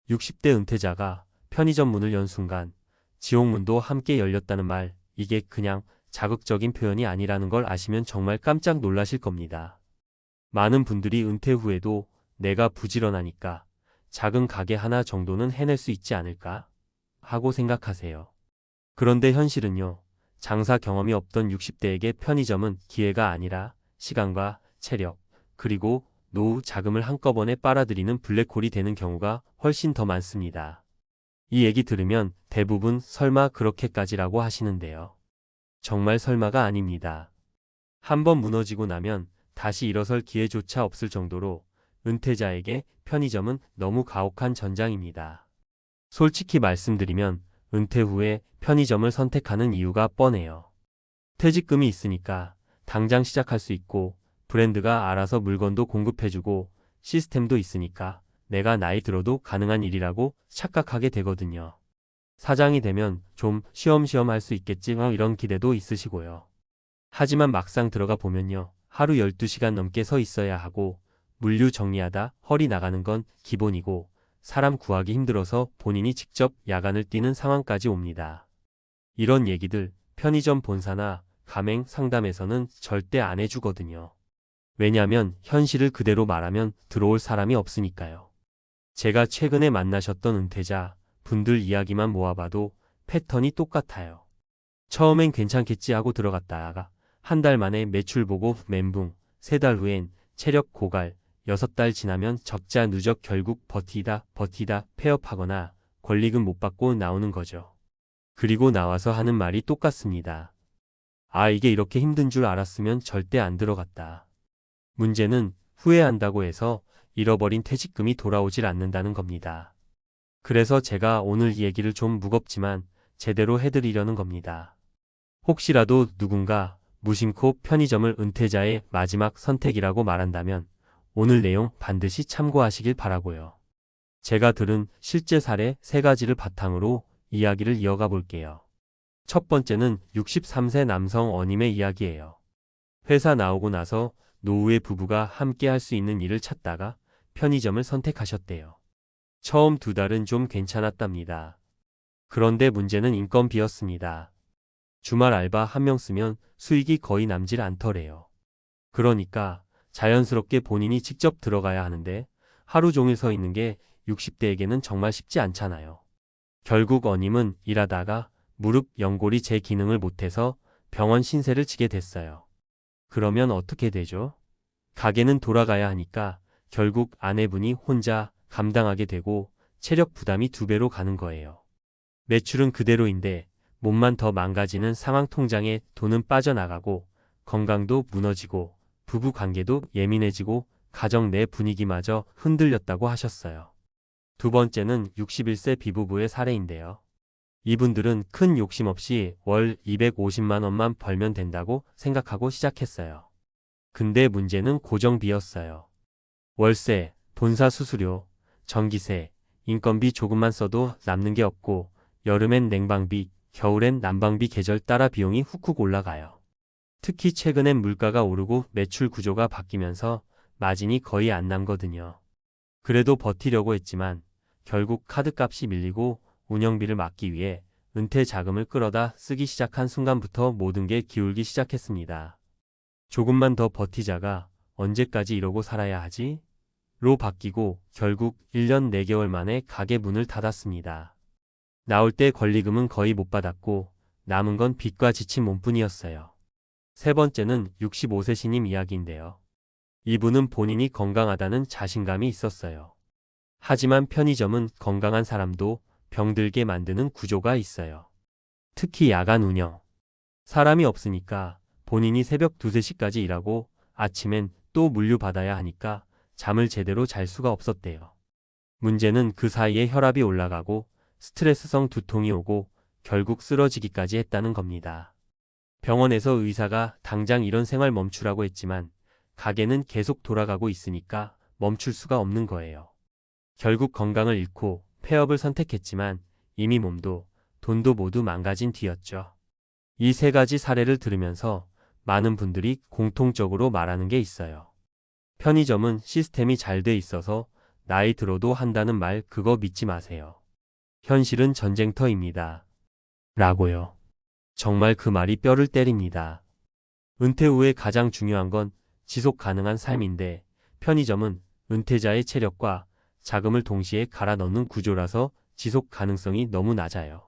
60대 은퇴자가 편의점 문을 연 순간 지옥문도 함께 열렸다는 말, 이게 그냥 자극적인 표현이 아니라는 걸 아시면 정말 깜짝 놀라실 겁니다. 많은 분들이 은퇴 후에도 내가 부지런하니까 작은 가게 하나 정도는 해낼 수 있지 않을까 하고 생각하세요. 그런데 현실은요, 장사 경험이 없던 60대에게 편의점은 기회가 아니라 시간과 체력, 그리고 노후 자금을 한꺼번에 빨아들이는 블랙홀이 되는 경우가 훨씬 더 많습니다. 이 얘기 들으면 대부분 설마 그렇게까지라고 하시는데요. 정말 설마가 아닙니다. 한번 무너지고 나면 다시 일어설 기회조차 없을 정도로 은퇴자에게 편의점은 너무 가혹한 전장입니다. 솔직히 말씀드리면 은퇴 후에 편의점을 선택하는 이유가 뻔해요. 퇴직금이 있으니까 당장 시작할 수 있고, 브랜드가 알아서 물건도 공급해주고, 시스템도 있으니까 내가 나이 들어도 가능한 일이라고 착각하게 되거든요. 사장이 되면 좀 쉬엄쉬엄 할 수 있겠지 이런 기대도 있으시고요. 하지만 막상 들어가 보면요, 하루 12시간 넘게 서 있어야 하고, 물류 정리하다 허리 나가는 건 기본이고, 사람 구하기 힘들어서 본인이 직접 야간을 뛰는 상황까지 옵니다. 이런 얘기들 편의점 본사나 가맹 상담에서는 절대 안 해주거든요. 왜냐하면 현실을 그대로 말하면 들어올 사람이 없으니까요. 제가 최근에 만나셨던 은퇴자 분들 이야기만 모아봐도 패턴이 똑같아요. 처음엔 괜찮겠지 하고 들어갔다가 한 달 만에 매출 보고 멘붕, 3달 후엔 체력 고갈, 6달 지나면 적자 누적, 결국 버티다 폐업하거나 권리금 못 받고 나오는 거죠. 그리고 나와서 하는 말이 똑같습니다. 아, 이게 이렇게 힘든 줄 알았으면 절대 안 들어갔다. 문제는 후회한다고 해서 잃어버린 퇴직금이 돌아오질 않는다는 겁니다. 그래서 제가 오늘 이 얘기를 좀 무겁지만 제대로 해드리려는 겁니다. 혹시라도 누군가 무심코 편의점을 은퇴자의 마지막 선택이라고 말한다면 오늘 내용 반드시 참고하시길 바라고요. 제가 들은 실제 사례 3가지를 바탕으로 이야기를 이어가 볼게요. 첫 번째는 63세 남성 어님의 이야기예요. 회사 나오고 나서 노후의 부부가 함께 할 수 있는 일을 찾다가 편의점을 선택하셨대요. 처음 2달은 좀 괜찮았답니다. 그런데 문제는 인건비였습니다. 주말 알바 1명 쓰면 수익이 거의 남질 않더래요. 그러니까 자연스럽게 본인이 직접 들어가야 하는데 하루 종일 서 있는 게 60대에게는 정말 쉽지 않잖아요. 결국 어님은 일하다가 무릎 연골이 제 기능을 못해서 병원 신세를 지게 됐어요. 그러면 어떻게 되죠? 가게는 돌아가야 하니까 결국 아내분이 혼자 감당하게 되고 체력 부담이 2배로 가는 거예요. 매출은 그대로인데 몸만 더 망가지는 상황. 통장에 돈은 빠져나가고 건강도 무너지고 부부 관계도 예민해지고 가정 내 분위기마저 흔들렸다고 하셨어요. 두 번째는 61세 비부부의 사례인데요. 이분들은 큰 욕심 없이 월 250만 원만 벌면 된다고 생각하고 시작했어요. 근데 문제는 고정비였어요. 월세, 본사 수수료, 전기세, 인건비 조금만 써도 남는 게 없고 여름엔 냉방비, 겨울엔 난방비 계절 따라 비용이 훅훅 올라가요. 특히 최근엔 물가가 오르고 매출 구조가 바뀌면서 마진이 거의 안 남거든요. 그래도 버티려고 했지만 결국 카드값이 밀리고 운영비를 막기 위해 은퇴 자금을 끌어다 쓰기 시작한 순간부터 모든 게 기울기 시작했습니다. 조금만 더 버티자가 언제까지 이러고 살아야 하지? 로 바뀌고 결국 1년 4개월 만에 가게 문을 닫았습니다. 나올 때 권리금은 거의 못 받았고 남은 건 빚과 지친 몸뿐이었어요. 세 번째는 65세 신임 이야기인데요. 이분은 본인이 건강하다는 자신감이 있었어요. 하지만 편의점은 건강한 사람도 병들게 만드는 구조가 있어요. 특히 야간 운영. 사람이 없으니까 본인이 새벽 2, 3시까지 일하고 아침엔 또 물류받아야 하니까 잠을 제대로 잘 수가 없었대요. 문제는 그 사이에 혈압이 올라가고 스트레스성 두통이 오고 결국 쓰러지기까지 했다는 겁니다. 병원에서 의사가 당장 이런 생활 멈추라고 했지만 가게는 계속 돌아가고 있으니까 멈출 수가 없는 거예요. 결국 건강을 잃고 폐업을 선택했지만 이미 몸도 돈도 모두 망가진 뒤였죠. 이 3가지 사례를 들으면서 많은 분들이 공통적으로 말하는 게 있어요. 편의점은 시스템이 잘 돼 있어서 나이 들어도 한다는 말 그거 믿지 마세요. 현실은 전쟁터입니다. 라고요. 정말 그 말이 뼈를 때립니다. 은퇴 후에 가장 중요한 건 지속 가능한 삶인데 편의점은 은퇴자의 체력과 자금을 동시에 갈아 넣는 구조라서 지속 가능성이 너무 낮아요.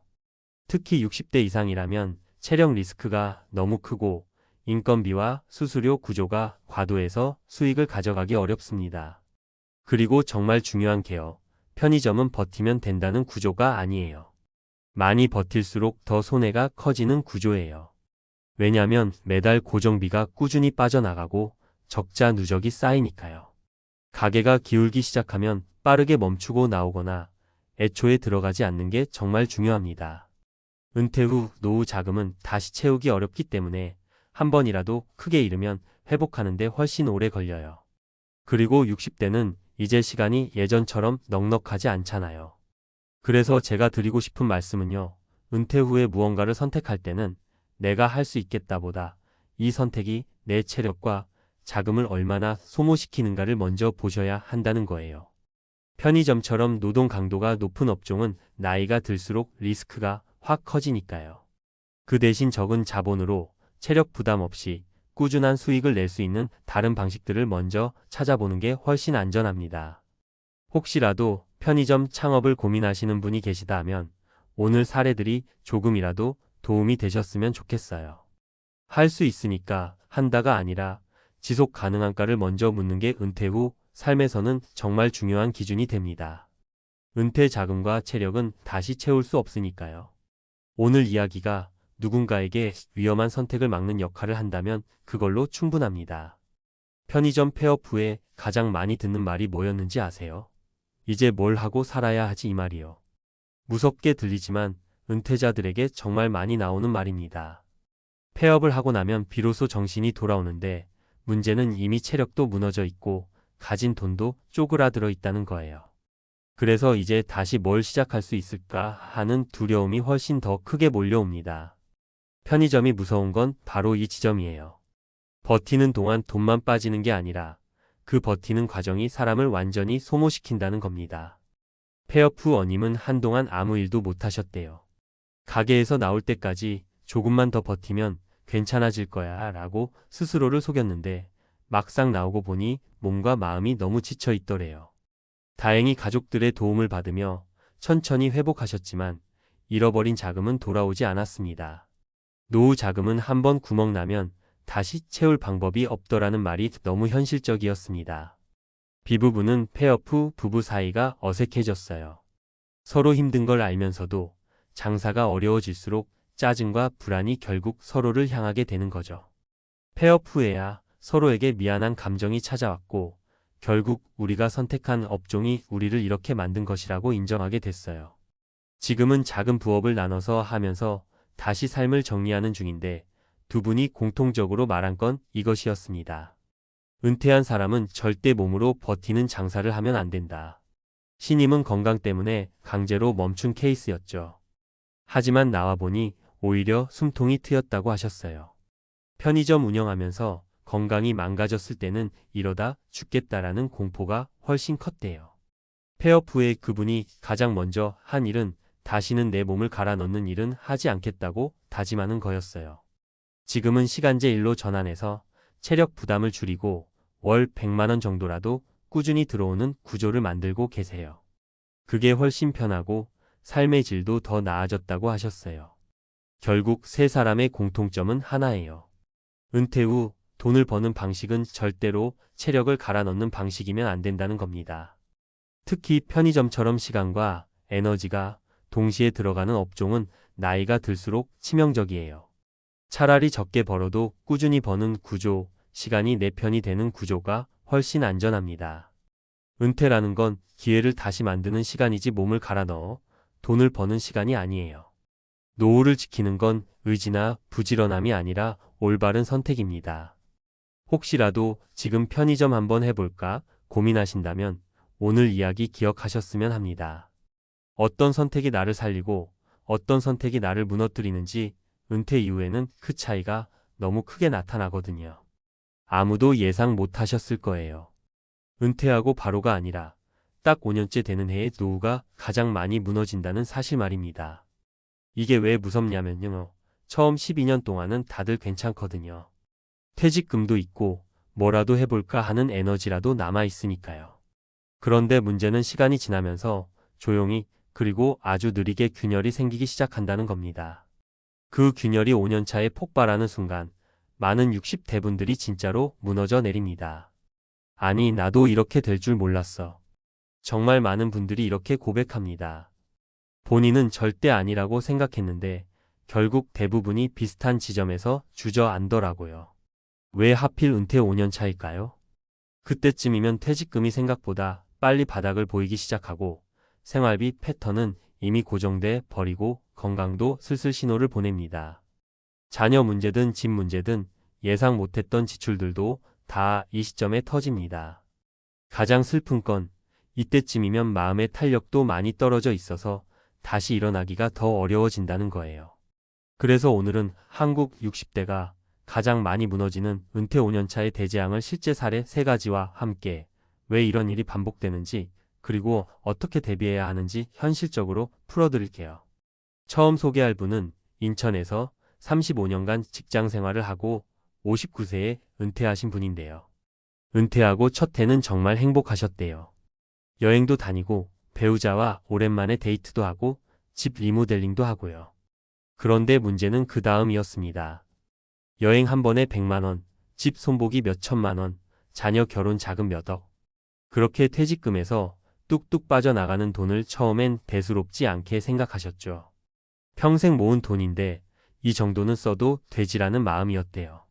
특히 60대 이상이라면 체력 리스크가 너무 크고 인건비와 수수료 구조가 과도해서 수익을 가져가기 어렵습니다. 그리고 정말 중요한 게요. 편의점은 버티면 된다는 구조가 아니에요. 많이 버틸수록 더 손해가 커지는 구조예요. 왜냐하면 매달 고정비가 꾸준히 빠져나가고 적자 누적이 쌓이니까요. 가게가 기울기 시작하면 빠르게 멈추고 나오거나 애초에 들어가지 않는 게 정말 중요합니다. 은퇴 후 노후 자금은 다시 채우기 어렵기 때문에 한 번이라도 크게 잃으면 회복하는데 훨씬 오래 걸려요. 그리고 60대는 이제 시간이 예전처럼 넉넉하지 않잖아요. 그래서 제가 드리고 싶은 말씀은요. 은퇴 후에 무언가를 선택할 때는 내가 할 수 있겠다보다 이 선택이 내 체력과 자금을 얼마나 소모시키는가를 먼저 보셔야 한다는 거예요. 편의점처럼 노동 강도가 높은 업종은 나이가 들수록 리스크가 확 커지니까요. 그 대신 적은 자본으로 체력 부담 없이 꾸준한 수익을 낼 수 있는 다른 방식들을 먼저 찾아보는 게 훨씬 안전합니다. 혹시라도 편의점 창업을 고민하시는 분이 계시다면 오늘 사례들이 조금이라도 도움이 되셨으면 좋겠어요. 할 수 있으니까 한다가 아니라 지속 가능한가를 먼저 묻는 게 은퇴 후 삶에서는 정말 중요한 기준이 됩니다. 은퇴 자금과 체력은 다시 채울 수 없으니까요. 오늘 이야기가 누군가에게 위험한 선택을 막는 역할을 한다면 그걸로 충분합니다. 편의점 폐업 후에 가장 많이 듣는 말이 뭐였는지 아세요? 이제 뭘 하고 살아야 하지 이 말이요. 무섭게 들리지만 은퇴자들에게 정말 많이 나오는 말입니다. 폐업을 하고 나면 비로소 정신이 돌아오는데 문제는 이미 체력도 무너져 있고 가진 돈도 쪼그라들어 있다는 거예요. 그래서 이제 다시 뭘 시작할 수 있을까 하는 두려움이 훨씬 더 크게 몰려옵니다. 편의점이 무서운 건 바로 이 지점이에요. 버티는 동안 돈만 빠지는 게 아니라 그 버티는 과정이 사람을 완전히 소모시킨다는 겁니다. 폐업 후 어님은 한동안 아무 일도 못 하셨대요. 가게에서 나올 때까지 조금만 더 버티면 괜찮아질 거야 라고 스스로를 속였는데 막상 나오고 보니 몸과 마음이 너무 지쳐 있더래요. 다행히 가족들의 도움을 받으며 천천히 회복하셨지만 잃어버린 자금은 돌아오지 않았습니다. 노후 자금은 한번 구멍 나면 다시 채울 방법이 없더라는 말이 너무 현실적이었습니다. 비부부는 폐업 후 부부 사이가 어색해졌어요. 서로 힘든 걸 알면서도 장사가 어려워질수록 짜증과 불안이 결국 서로를 향하게 되는 거죠. 폐업 후에야 서로에게 미안한 감정이 찾아왔고 결국 우리가 선택한 업종이 우리를 이렇게 만든 것이라고 인정하게 됐어요. 지금은 작은 부업을 나눠서 하면서 다시 삶을 정리하는 중인데 두 분이 공통적으로 말한 건 이것이었습니다. 은퇴한 사람은 절대 몸으로 버티는 장사를 하면 안 된다. 신임은 건강 때문에 강제로 멈춘 케이스였죠. 하지만 나와보니 오히려 숨통이 트였다고 하셨어요. 편의점 운영하면서 건강이 망가졌을 때는 이러다 죽겠다라는 공포가 훨씬 컸대요. 폐업 후에 그분이 가장 먼저 한 일은 다시는 내 몸을 갈아 넣는 일은 하지 않겠다고 다짐하는 거였어요. 지금은 시간제 일로 전환해서 체력 부담을 줄이고 월 100만 원 정도라도 꾸준히 들어오는 구조를 만들고 계세요. 그게 훨씬 편하고 삶의 질도 더 나아졌다고 하셨어요. 결국 세 사람의 공통점은 하나예요. 은퇴 후 돈을 버는 방식은 절대로 체력을 갈아 넣는 방식이면 안 된다는 겁니다. 특히 편의점처럼 시간과 에너지가 동시에 들어가는 업종은 나이가 들수록 치명적이에요. 차라리 적게 벌어도 꾸준히 버는 구조, 시간이 내 편이 되는 구조가 훨씬 안전합니다. 은퇴라는 건 기회를 다시 만드는 시간이지 몸을 갈아 넣어 돈을 버는 시간이 아니에요. 노후를 지키는 건 의지나 부지런함이 아니라 올바른 선택입니다. 혹시라도 지금 편의점 한번 해볼까 고민하신다면 오늘 이야기 기억하셨으면 합니다. 어떤 선택이 나를 살리고 어떤 선택이 나를 무너뜨리는지 은퇴 이후에는 그 차이가 너무 크게 나타나거든요. 아무도 예상 못 하셨을 거예요. 은퇴하고 바로가 아니라 딱 5년째 되는 해에 노후가 가장 많이 무너진다는 사실 말입니다. 이게 왜 무섭냐면요. 처음 12년 동안은 다들 괜찮거든요. 퇴직금도 있고 뭐라도 해볼까 하는 에너지라도 남아있으니까요. 그런데 문제는 시간이 지나면서 조용히 그리고 아주 느리게 균열이 생기기 시작한다는 겁니다. 그 균열이 5년차에 폭발하는 순간 많은 60대 분들이 진짜로 무너져 내립니다. 아니, 나도 이렇게 될 줄 몰랐어. 정말 많은 분들이 이렇게 고백합니다. 본인은 절대 아니라고 생각했는데 결국 대부분이 비슷한 지점에서 주저앉더라고요. 왜 하필 은퇴 5년 차일까요? 그때쯤이면 퇴직금이 생각보다 빨리 바닥을 보이기 시작하고 생활비 패턴은 이미 고정돼 버리고 건강도 슬슬 신호를 보냅니다. 자녀 문제든 집 문제든 예상 못했던 지출들도 다 이 시점에 터집니다. 가장 슬픈 건 이때쯤이면 마음의 탄력도 많이 떨어져 있어서 다시 일어나기가 더 어려워진다는 거예요. 그래서 오늘은 한국 60대가 가장 많이 무너지는 은퇴 5년차의 대재앙을 실제 사례 3가지와 함께 왜 이런 일이 반복되는지 그리고 어떻게 대비해야 하는지 현실적으로 풀어드릴게요. 처음 소개할 분은 인천에서 35년간 직장 생활을 하고 59세에 은퇴하신 분인데요. 은퇴하고 첫 해는 정말 행복하셨대요. 여행도 다니고 배우자와 오랜만에 데이트도 하고 집 리모델링도 하고요. 그런데 문제는 그 다음이었습니다. 여행 한 번에 100만 원, 집 손보기 몇 천만 원, 자녀 결혼 자금 몇 억. 그렇게 퇴직금에서 뚝뚝 빠져나가는 돈을 처음엔 대수롭지 않게 생각하셨죠. 평생 모은 돈인데 이 정도는 써도 되지라는 마음이었대요.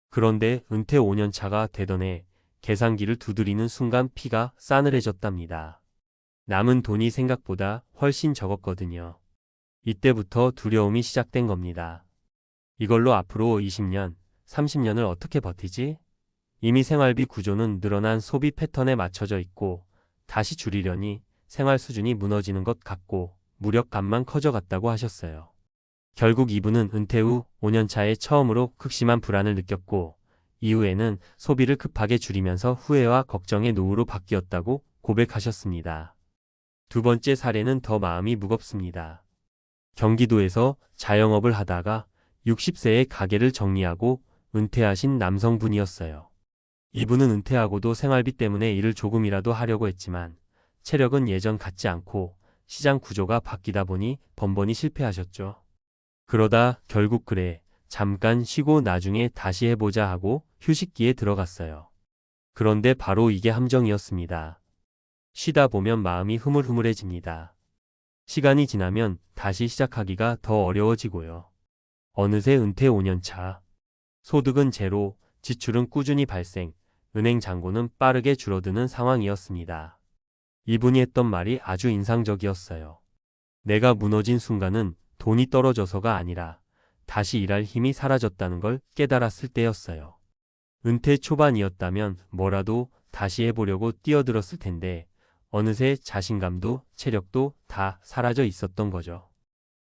그런데 은퇴 5년 차가 되던 해 계산기를 두드리는 순간 피가 싸늘해졌답니다. 남은 돈이 생각보다 훨씬 적었거든요. 이때부터 두려움이 시작된 겁니다. 이걸로 앞으로 20년, 30년을 어떻게 버티지? 이미 생활비 구조는 늘어난 소비 패턴에 맞춰져 있고 다시 줄이려니 생활 수준이 무너지는 것 같고 무력감만 커져갔다고 하셨어요. 결국 이분은 은퇴 후 5년 차에 처음으로 극심한 불안을 느꼈고 이후에는 소비를 급하게 줄이면서 후회와 걱정의 노후로 바뀌었다고 고백하셨습니다. 두 번째 사례는 더 마음이 무겁습니다. 경기도에서 자영업을 하다가 60세에 가게를 정리하고 은퇴하신 남성분이었어요. 이분은 은퇴하고도 생활비 때문에 일을 조금이라도 하려고 했지만 체력은 예전 같지 않고 시장 구조가 바뀌다 보니 번번이 실패하셨죠. 그러다 결국 그래, 잠깐 쉬고 나중에 다시 해보자 하고 휴식기에 들어갔어요. 그런데 바로 이게 함정이었습니다. 쉬다 보면 마음이 흐물흐물해집니다. 시간이 지나면 다시 시작하기가 더 어려워지고요. 어느새 은퇴 5년 차. 소득은 제로, 지출은 꾸준히 발생, 은행 잔고는 빠르게 줄어드는 상황이었습니다. 이분이 했던 말이 아주 인상적이었어요. 내가 무너진 순간은 돈이 떨어져서가 아니라 다시 일할 힘이 사라졌다는 걸 깨달았을 때였어요. 은퇴 초반이었다면 뭐라도 다시 해보려고 뛰어들었을 텐데 어느새 자신감도 체력도 다 사라져 있었던 거죠.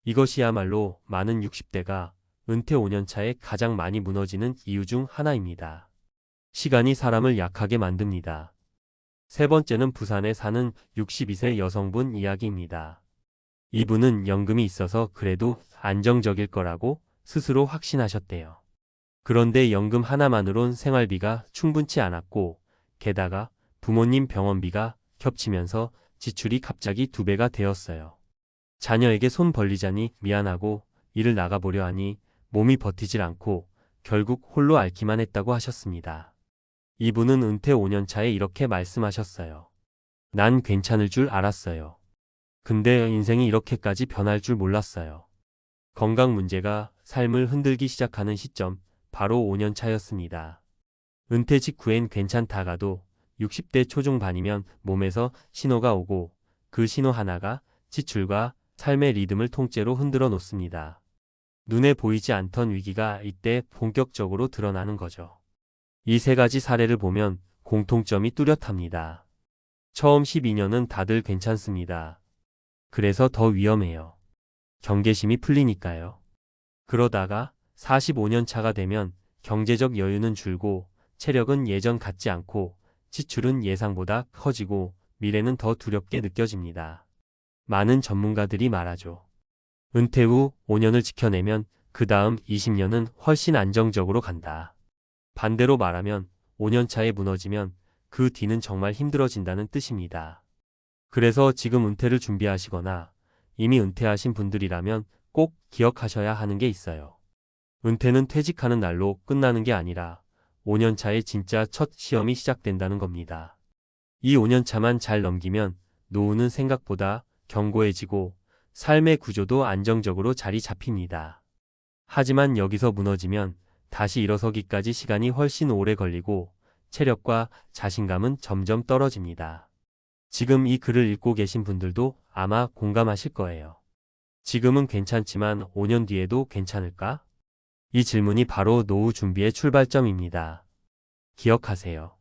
이것이야말로 많은 60대가 은퇴 5년 차에 가장 많이 무너지는 이유 중 하나입니다. 시간이 사람을 약하게 만듭니다. 세 번째는 부산에 사는 62세 여성분 이야기입니다. 이분은 연금이 있어서 그래도 안정적일 거라고 스스로 확신하셨대요. 그런데 연금 하나만으론 생활비가 충분치 않았고 게다가 부모님 병원비가 겹치면서 지출이 갑자기 2배가 되었어요. 자녀에게 손 벌리자니 미안하고 일을 나가보려 하니 몸이 버티질 않고 결국 홀로 앓기만 했다고 하셨습니다. 이분은 은퇴 5년 차에 이렇게 말씀하셨어요. 난 괜찮을 줄 알았어요. 근데 인생이 이렇게까지 변할 줄 몰랐어요. 건강 문제가 삶을 흔들기 시작하는 시점, 바로 5년 차였습니다. 은퇴 직후엔 괜찮다가도 60대 초중반이면 몸에서 신호가 오고 그 신호 하나가 지출과 삶의 리듬을 통째로 흔들어 놓습니다. 눈에 보이지 않던 위기가 이때 본격적으로 드러나는 거죠. 이 3가지 사례를 보면 공통점이 뚜렷합니다. 처음 12년은 다들 괜찮습니다. 그래서 더 위험해요. 경계심이 풀리니까요. 그러다가 45년 차가 되면 경제적 여유는 줄고 체력은 예전 같지 않고 지출은 예상보다 커지고 미래는 더 두렵게 느껴집니다. 많은 전문가들이 말하죠. 은퇴 후 5년을 지켜내면 그 다음 20년은 훨씬 안정적으로 간다. 반대로 말하면 5년 차에 무너지면 그 뒤는 정말 힘들어진다는 뜻입니다. 그래서 지금 은퇴를 준비하시거나 이미 은퇴하신 분들이라면 꼭 기억하셔야 하는 게 있어요. 은퇴는 퇴직하는 날로 끝나는 게 아니라 5년 차에 진짜 첫 시험이 시작된다는 겁니다. 이 5년 차만 잘 넘기면 노후는 생각보다 견고해지고 삶의 구조도 안정적으로 자리 잡힙니다. 하지만 여기서 무너지면 다시 일어서기까지 시간이 훨씬 오래 걸리고 체력과 자신감은 점점 떨어집니다. 지금 이 글을 읽고 계신 분들도 아마 공감하실 거예요. 지금은 괜찮지만 5년 뒤에도 괜찮을까? 이 질문이 바로 노후 준비의 출발점입니다. 기억하세요.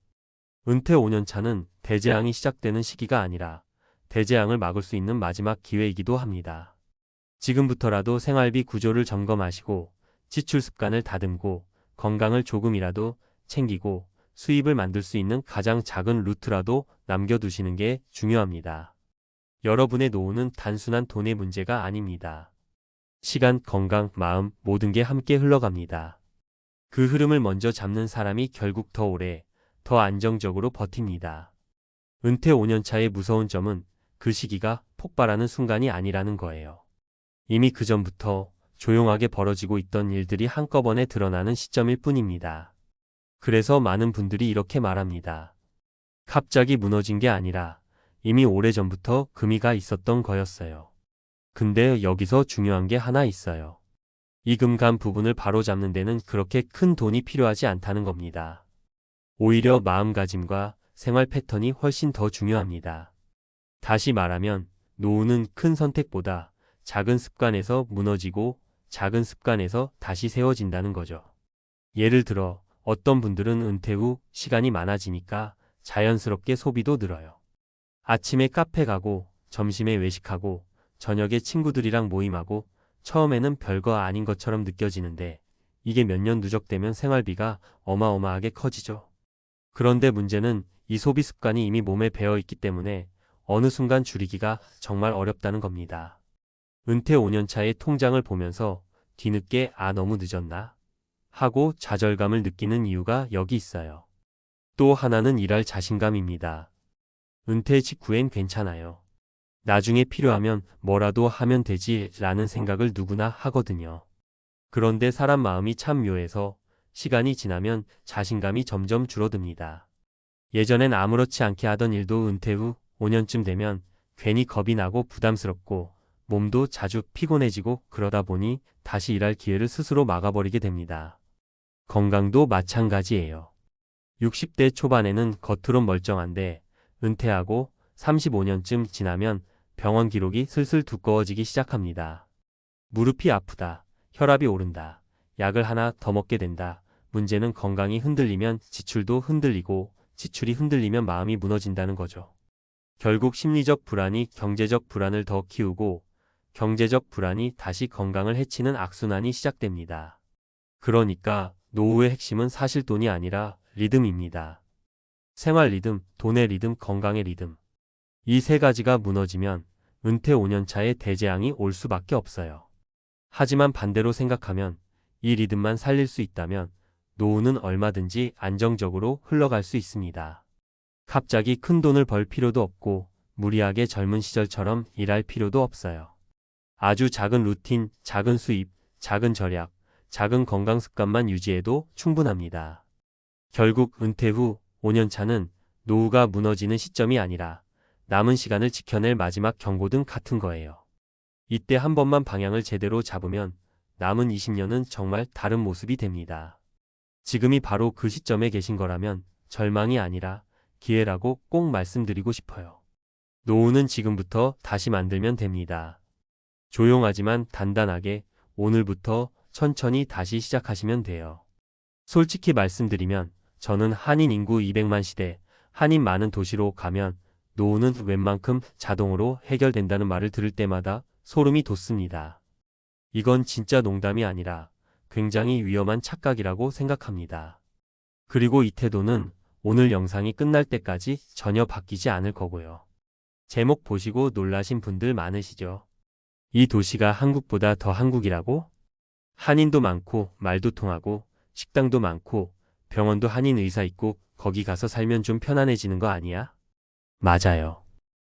은퇴 5년 차는 대재앙이 시작되는 시기가 아니라 대재앙을 막을 수 있는 마지막 기회이기도 합니다. 지금부터라도 생활비 구조를 점검하시고 지출 습관을 다듬고 건강을 조금이라도 챙기고 수입을 만들 수 있는 가장 작은 루트라도 남겨두시는 게 중요합니다. 여러분의 노후는 단순한 돈의 문제가 아닙니다. 시간, 건강, 마음 모든 게 함께 흘러갑니다. 그 흐름을 먼저 잡는 사람이 결국 더 오래, 더 안정적으로 버팁니다. 은퇴 5년 차의 무서운 점은 그 시기가 폭발하는 순간이 아니라는 거예요. 이미 그 전부터 조용하게 벌어지고 있던 일들이 한꺼번에 드러나는 시점일 뿐입니다. 그래서 많은 분들이 이렇게 말합니다. 갑자기 무너진 게 아니라 이미 오래전부터 금이가 있었던 거였어요. 근데 여기서 중요한 게 하나 있어요. 이 금간 부분을 바로잡는 데는 그렇게 큰 돈이 필요하지 않다는 겁니다. 오히려 마음가짐과 생활 패턴이 훨씬 더 중요합니다. 다시 말하면 노후는 큰 선택보다 작은 습관에서 무너지고 작은 습관에서 다시 세워진다는 거죠. 예를 들어 어떤 분들은 은퇴 후 시간이 많아지니까 자연스럽게 소비도 늘어요. 아침에 카페 가고 점심에 외식하고 저녁에 친구들이랑 모임하고 처음에는 별거 아닌 것처럼 느껴지는데 이게 몇 년 누적되면 생활비가 어마어마하게 커지죠. 그런데 문제는 이 소비 습관이 이미 몸에 배어 있기 때문에 어느 순간 줄이기가 정말 어렵다는 겁니다. 은퇴 5년 차의 통장을 보면서 뒤늦게 너무 늦었나? 하고 좌절감을 느끼는 이유가 여기 있어요. 또 하나는 일할 자신감입니다. 은퇴 직후엔 괜찮아요. 나중에 필요하면 뭐라도 하면 되지 라는 생각을 누구나 하거든요. 그런데 사람 마음이 참 묘해서 시간이 지나면 자신감이 점점 줄어듭니다. 예전엔 아무렇지 않게 하던 일도 은퇴 후 5년쯤 되면 괜히 겁이 나고 부담스럽고 몸도 자주 피곤해지고 그러다 보니 다시 일할 기회를 스스로 막아버리게 됩니다. 건강도 마찬가지예요. 60대 초반에는 겉으론 멀쩡한데 은퇴하고 35년쯤 지나면 병원 기록이 슬슬 두꺼워지기 시작합니다. 무릎이 아프다, 혈압이 오른다, 약을 하나 더 먹게 된다. 문제는 건강이 흔들리면 지출도 흔들리고 지출이 흔들리면 마음이 무너진다는 거죠. 결국 심리적 불안이 경제적 불안을 더 키우고 경제적 불안이 다시 건강을 해치는 악순환이 시작됩니다. 그러니까 노후의 핵심은 사실 돈이 아니라 리듬입니다. 생활 리듬, 돈의 리듬, 건강의 리듬. 이 세 가지가 무너지면 은퇴 5년 차에 대재앙이 올 수밖에 없어요. 하지만 반대로 생각하면 이 리듬만 살릴 수 있다면 노후는 얼마든지 안정적으로 흘러갈 수 있습니다. 갑자기 큰 돈을 벌 필요도 없고 무리하게 젊은 시절처럼 일할 필요도 없어요. 아주 작은 루틴, 작은 수입, 작은 절약, 작은 건강 습관만 유지해도 충분합니다. 결국 은퇴 후 5년 차는 노후가 무너지는 시점이 아니라 남은 시간을 지켜낼 마지막 경고등 같은 거예요. 이때 한 번만 방향을 제대로 잡으면 남은 20년은 정말 다른 모습이 됩니다. 지금이 바로 그 시점에 계신 거라면 절망이 아니라 기회라고 꼭 말씀드리고 싶어요. 노후는 지금부터 다시 만들면 됩니다. 조용하지만 단단하게 오늘부터 천천히 다시 시작하시면 돼요. 솔직히 말씀드리면 저는 한인 인구 200만 시대, 한인 많은 도시로 가면 노후는 웬만큼 자동으로 해결된다는 말을 들을 때마다 소름이 돋습니다. 이건 진짜 농담이 아니라 굉장히 위험한 착각이라고 생각합니다. 그리고 이 태도는 오늘 영상이 끝날 때까지 전혀 바뀌지 않을 거고요. 제목 보시고 놀라신 분들 많으시죠? 이 도시가 한국보다 더 한국이라고? 한인도 많고 말도 통하고 식당도 많고 병원도 한인 의사 있고 거기 가서 살면 좀 편안해지는 거 아니야? 맞아요.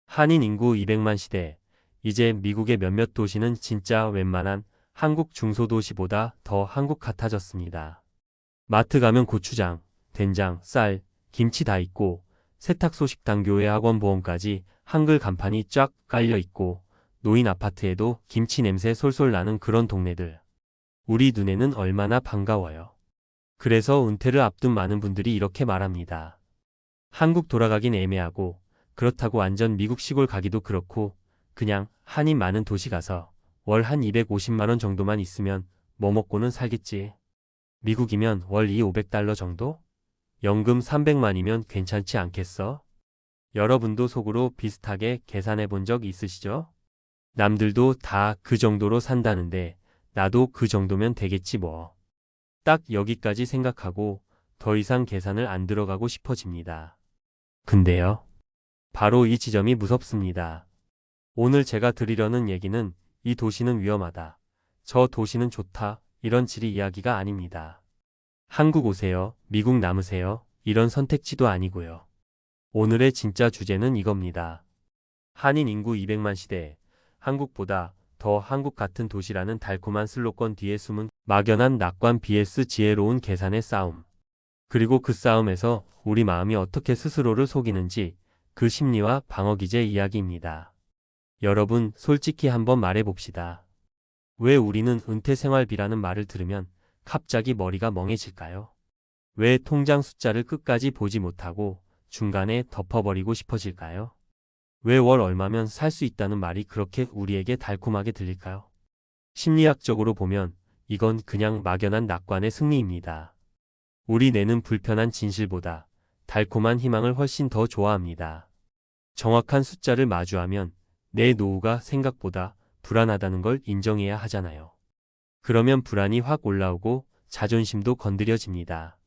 한인 인구 200만 시대. 이제 미국의 몇몇 도시는 진짜 웬만한 한국 중소도시보다 더 한국 같아졌습니다. 마트 가면 고추장, 된장, 쌀, 김치 다 있고 세탁소, 식당, 교회, 학원, 보험까지 한글 간판이 쫙 깔려 있고 노인 아파트에도 김치 냄새 솔솔 나는 그런 동네들. 우리 눈에는 얼마나 반가워요. 그래서 은퇴를 앞둔 많은 분들이 이렇게 말합니다. 한국 돌아가긴 애매하고 그렇다고 완전 미국 시골 가기도 그렇고 그냥 한인 많은 도시 가서 월 한 250만 원 정도만 있으면 뭐 먹고는 살겠지. 미국이면 월 2,500달러 정도? 연금 300만이면 괜찮지 않겠어? 여러분도 속으로 비슷하게 계산해 본 적 있으시죠? 남들도 다 그 정도로 산다는데 나도 그 정도면 되겠지 뭐. 딱 여기까지 생각하고 더 이상 계산을 안 들어가고 싶어집니다. 근데요. 바로 이 지점이 무섭습니다. 오늘 제가 드리려는 얘기는 이 도시는 위험하다. 저 도시는 좋다. 이런 지리 이야기가 아닙니다. 한국 오세요. 미국 남으세요. 이런 선택지도 아니고요. 오늘의 진짜 주제는 이겁니다. 한인 인구 200만 시대, 한국보다 더 한국 같은 도시라는 달콤한 슬로건 뒤에 숨은 막연한 낙관 vs 지혜로운 계산의 싸움. 그리고 그 싸움에서 우리 마음이 어떻게 스스로를 속이는지 그 심리와 방어 기제 이야기입니다. 여러분, 솔직히 한번 말해봅시다. 왜 우리는 은퇴 생활비라는 말을 들으면 갑자기 머리가 멍해질까요? 왜 통장 숫자를 끝까지 보지 못하고 중간에 덮어버리고 싶어질까요? 왜 월 얼마면 살 수 있다는 말이 그렇게 우리에게 달콤하게 들릴까요? 심리학적으로 보면 이건 그냥 막연한 낙관의 승리입니다. 우리 뇌는 불편한 진실보다 달콤한 희망을 훨씬 더 좋아합니다. 정확한 숫자를 마주하면 내 노후가 생각보다 불안하다는 걸 인정해야 하잖아요. 그러면 불안이 확 올라오고 자존심도 건드려집니다.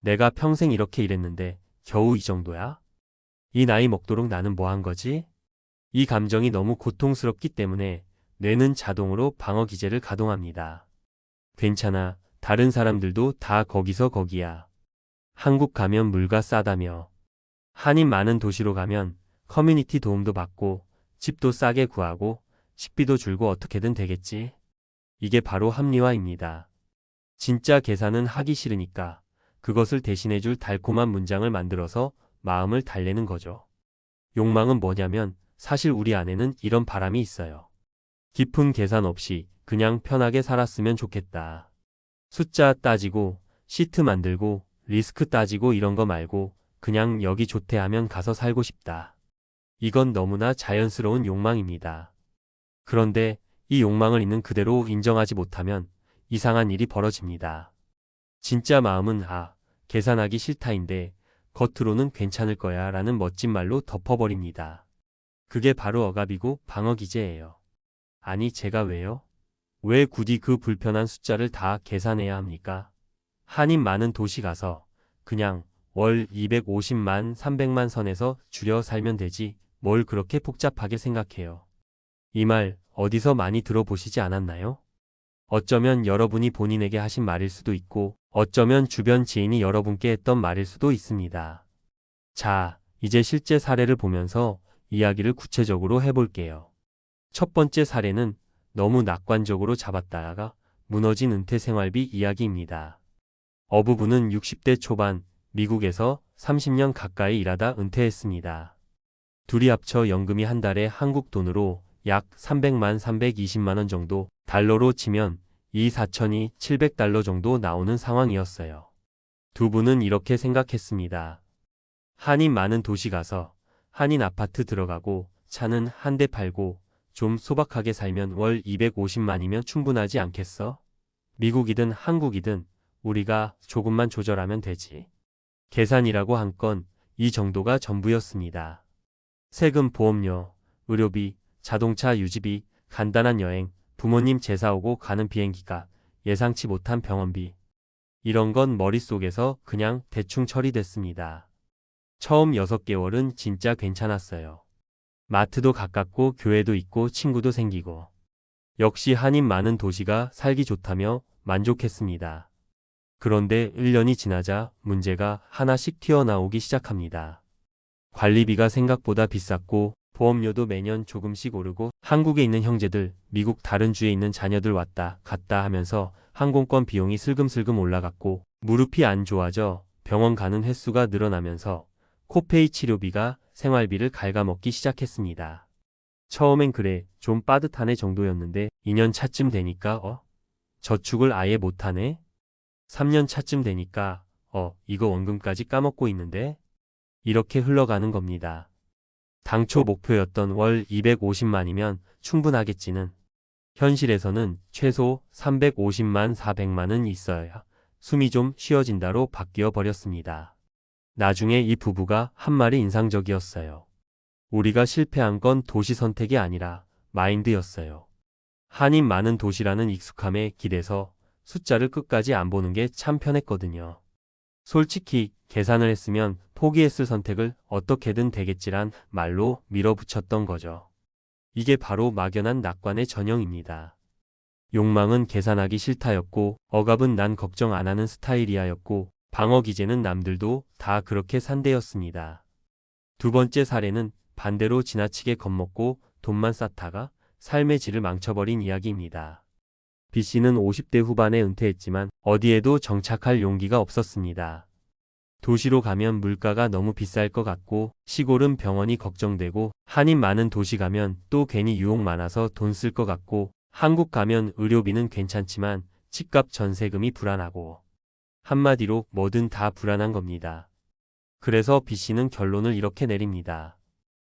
내가 평생 이렇게 일했는데 겨우 이 정도야? 이 나이 먹도록 나는 뭐 한 거지? 이 감정이 너무 고통스럽기 때문에 뇌는 자동으로 방어 기제를 가동합니다. 괜찮아. 다른 사람들도 다 거기서 거기야. 한국 가면 물가 싸다며. 한인 많은 도시로 가면 커뮤니티 도움도 받고 집도 싸게 구하고 식비도 줄고 어떻게든 되겠지. 이게 바로 합리화입니다. 진짜 계산은 하기 싫으니까 그것을 대신해줄 달콤한 문장을 만들어서 마음을 달래는 거죠. 욕망은 뭐냐면 사실 우리 안에는 이런 바람이 있어요. 깊은 계산 없이 그냥 편하게 살았으면 좋겠다. 숫자 따지고 시트 만들고 리스크 따지고 이런 거 말고 그냥 여기 좋대 하면 가서 살고 싶다. 이건 너무나 자연스러운 욕망입니다. 그런데 이 욕망을 있는 그대로 인정하지 못하면 이상한 일이 벌어집니다. 진짜 마음은 계산하기 싫다인데 겉으로는 괜찮을 거야 라는 멋진 말로 덮어버립니다. 그게 바로 억압이고 방어 기제예요. 아니 제가 왜요? 왜 굳이 그 불편한 숫자를 다 계산해야 합니까? 한인 많은 도시 가서 그냥 월 250만, 300만 선에서 줄여 살면 되지 뭘 그렇게 복잡하게 생각해요. 이 말 어디서 많이 들어보시지 않았나요? 어쩌면 여러분이 본인에게 하신 말일 수도 있고 어쩌면 주변 지인이 여러분께 했던 말일 수도 있습니다. 자, 이제 실제 사례를 보면서 이야기를 구체적으로 해볼게요. 첫 번째 사례는 너무 낙관적으로 잡았다가 무너진 은퇴 생활비 이야기입니다. 어부부는 60대 초반 미국에서 30년 가까이 일하다 은퇴했습니다. 둘이 합쳐 연금이 한 달에 한국 돈으로 약 300만 320만 원 정도, 달러로 치면 2,4천이 700달러 정도 나오는 상황이었어요. 두 분은 이렇게 생각했습니다. 한인 많은 도시 가서 한인 아파트 들어가고 차는 한 대 팔고 좀 소박하게 살면 월 250만이면 충분하지 않겠어? 미국이든 한국이든 우리가 조금만 조절하면 되지. 계산이라고 한 건 이 정도가 전부였습니다. 세금, 보험료, 의료비, 자동차 유지비, 간단한 여행, 부모님 제사 오고 가는 비행기값, 예상치 못한 병원비. 이런 건 머릿속에서 그냥 대충 처리됐습니다. 처음 6개월은 진짜 괜찮았어요. 마트도 가깝고 교회도 있고 친구도 생기고. 역시 한인 많은 도시가 살기 좋다며 만족했습니다. 그런데 1년이 지나자 문제가 하나씩 튀어나오기 시작합니다. 관리비가 생각보다 비쌌고 보험료도 매년 조금씩 오르고 한국에 있는 형제들, 미국 다른 주에 있는 자녀들 왔다 갔다 하면서 항공권 비용이 슬금슬금 올라갔고 무릎이 안 좋아져 병원 가는 횟수가 늘어나면서 코페이 치료비가 생활비를 갉아먹기 시작했습니다. 처음엔 그래 좀 빠듯하네 정도였는데 2년 차쯤 되니까 저축을 아예 못하네? 3년 차쯤 되니까 이거 원금까지 까먹고 있는데? 이렇게 흘러가는 겁니다. 당초 목표였던 월 250만이면 충분하겠지는 현실에서는 최소 350만 400만은 있어야 숨이 좀 쉬어진다로 바뀌어 버렸습니다. 나중에 이 부부가 한 말이 인상적이었어요. 우리가 실패한 건 도시 선택이 아니라 마인드였어요. 한인 많은 도시라는 익숙함에 기대서 숫자를 끝까지 안 보는 게 참 편했거든요. 솔직히 계산을 했으면 포기했을 선택을 어떻게든 되겠지란 말로 밀어붙였던 거죠. 이게 바로 막연한 낙관의 전형입니다. 욕망은 계산하기 싫다였고 억압은 난 걱정 안 하는 스타일이야였고 방어 기제는 남들도 다 그렇게 산대였습니다. 두 번째 사례는 반대로 지나치게 겁먹고 돈만 쌓다가 삶의 질을 망쳐버린 이야기입니다. B씨는 50대 후반에 은퇴했지만 어디에도 정착할 용기가 없었습니다. 도시로 가면 물가가 너무 비쌀 것 같고 시골은 병원이 걱정되고 한인 많은 도시 가면 또 괜히 유혹 많아서 돈 쓸 것 같고 한국 가면 의료비는 괜찮지만 집값 전세금이 불안하고 한마디로 뭐든 다 불안한 겁니다. 그래서 B씨는 결론을 이렇게 내립니다.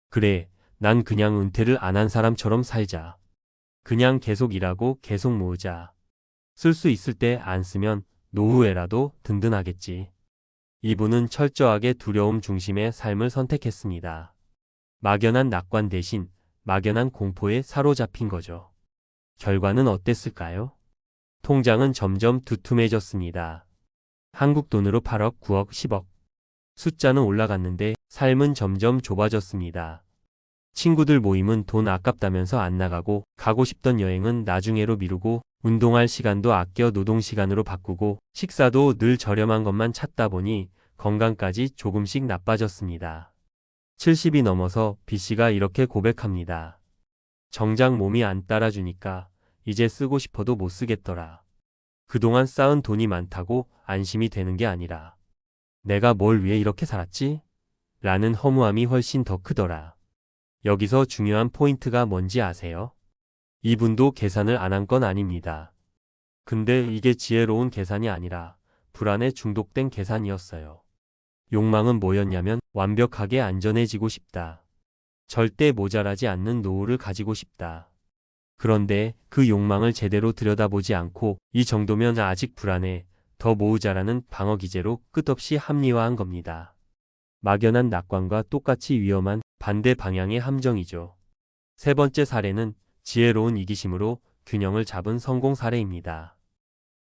그래, 난 그냥 은퇴를 안 한 사람처럼 살자. 그냥 계속 일하고 계속 모으자. 쓸 수 있을 때 안 쓰면 노후에라도 든든하겠지. 이분은 철저하게 두려움 중심의 삶을 선택했습니다. 막연한 낙관 대신 막연한 공포에 사로잡힌 거죠. 결과는 어땠을까요? 통장은 점점 두툼해졌습니다. 한국 돈으로 8억, 9억, 10억. 숫자는 올라갔는데 삶은 점점 좁아졌습니다. 친구들 모임은 돈 아깝다면서 안 나가고 가고 싶던 여행은 나중에로 미루고 운동할 시간도 아껴 노동시간으로 바꾸고 식사도 늘 저렴한 것만 찾다 보니 건강까지 조금씩 나빠졌습니다. 70이 넘어서 B씨가 이렇게 고백합니다. 정작 몸이 안 따라주니까 이제 쓰고 싶어도 못 쓰겠더라. 그동안 쌓은 돈이 많다고 안심이 되는 게 아니라 내가 뭘 위해 이렇게 살았지? 라는 허무함이 훨씬 더 크더라. 여기서 중요한 포인트가 뭔지 아세요? 이분도 계산을 안 한 건 아닙니다. 근데 이게 지혜로운 계산이 아니라 불안에 중독된 계산이었어요. 욕망은 뭐였냐면 완벽하게 안전해지고 싶다. 절대 모자라지 않는 노후를 가지고 싶다. 그런데 그 욕망을 제대로 들여다보지 않고 이 정도면 아직 불안해, 더 모으자라는 방어 기제로 끝없이 합리화한 겁니다. 막연한 낙관과 똑같이 위험한 반대 방향의 함정이죠. 세 번째 사례는 지혜로운 이기심으로 균형을 잡은 성공 사례입니다.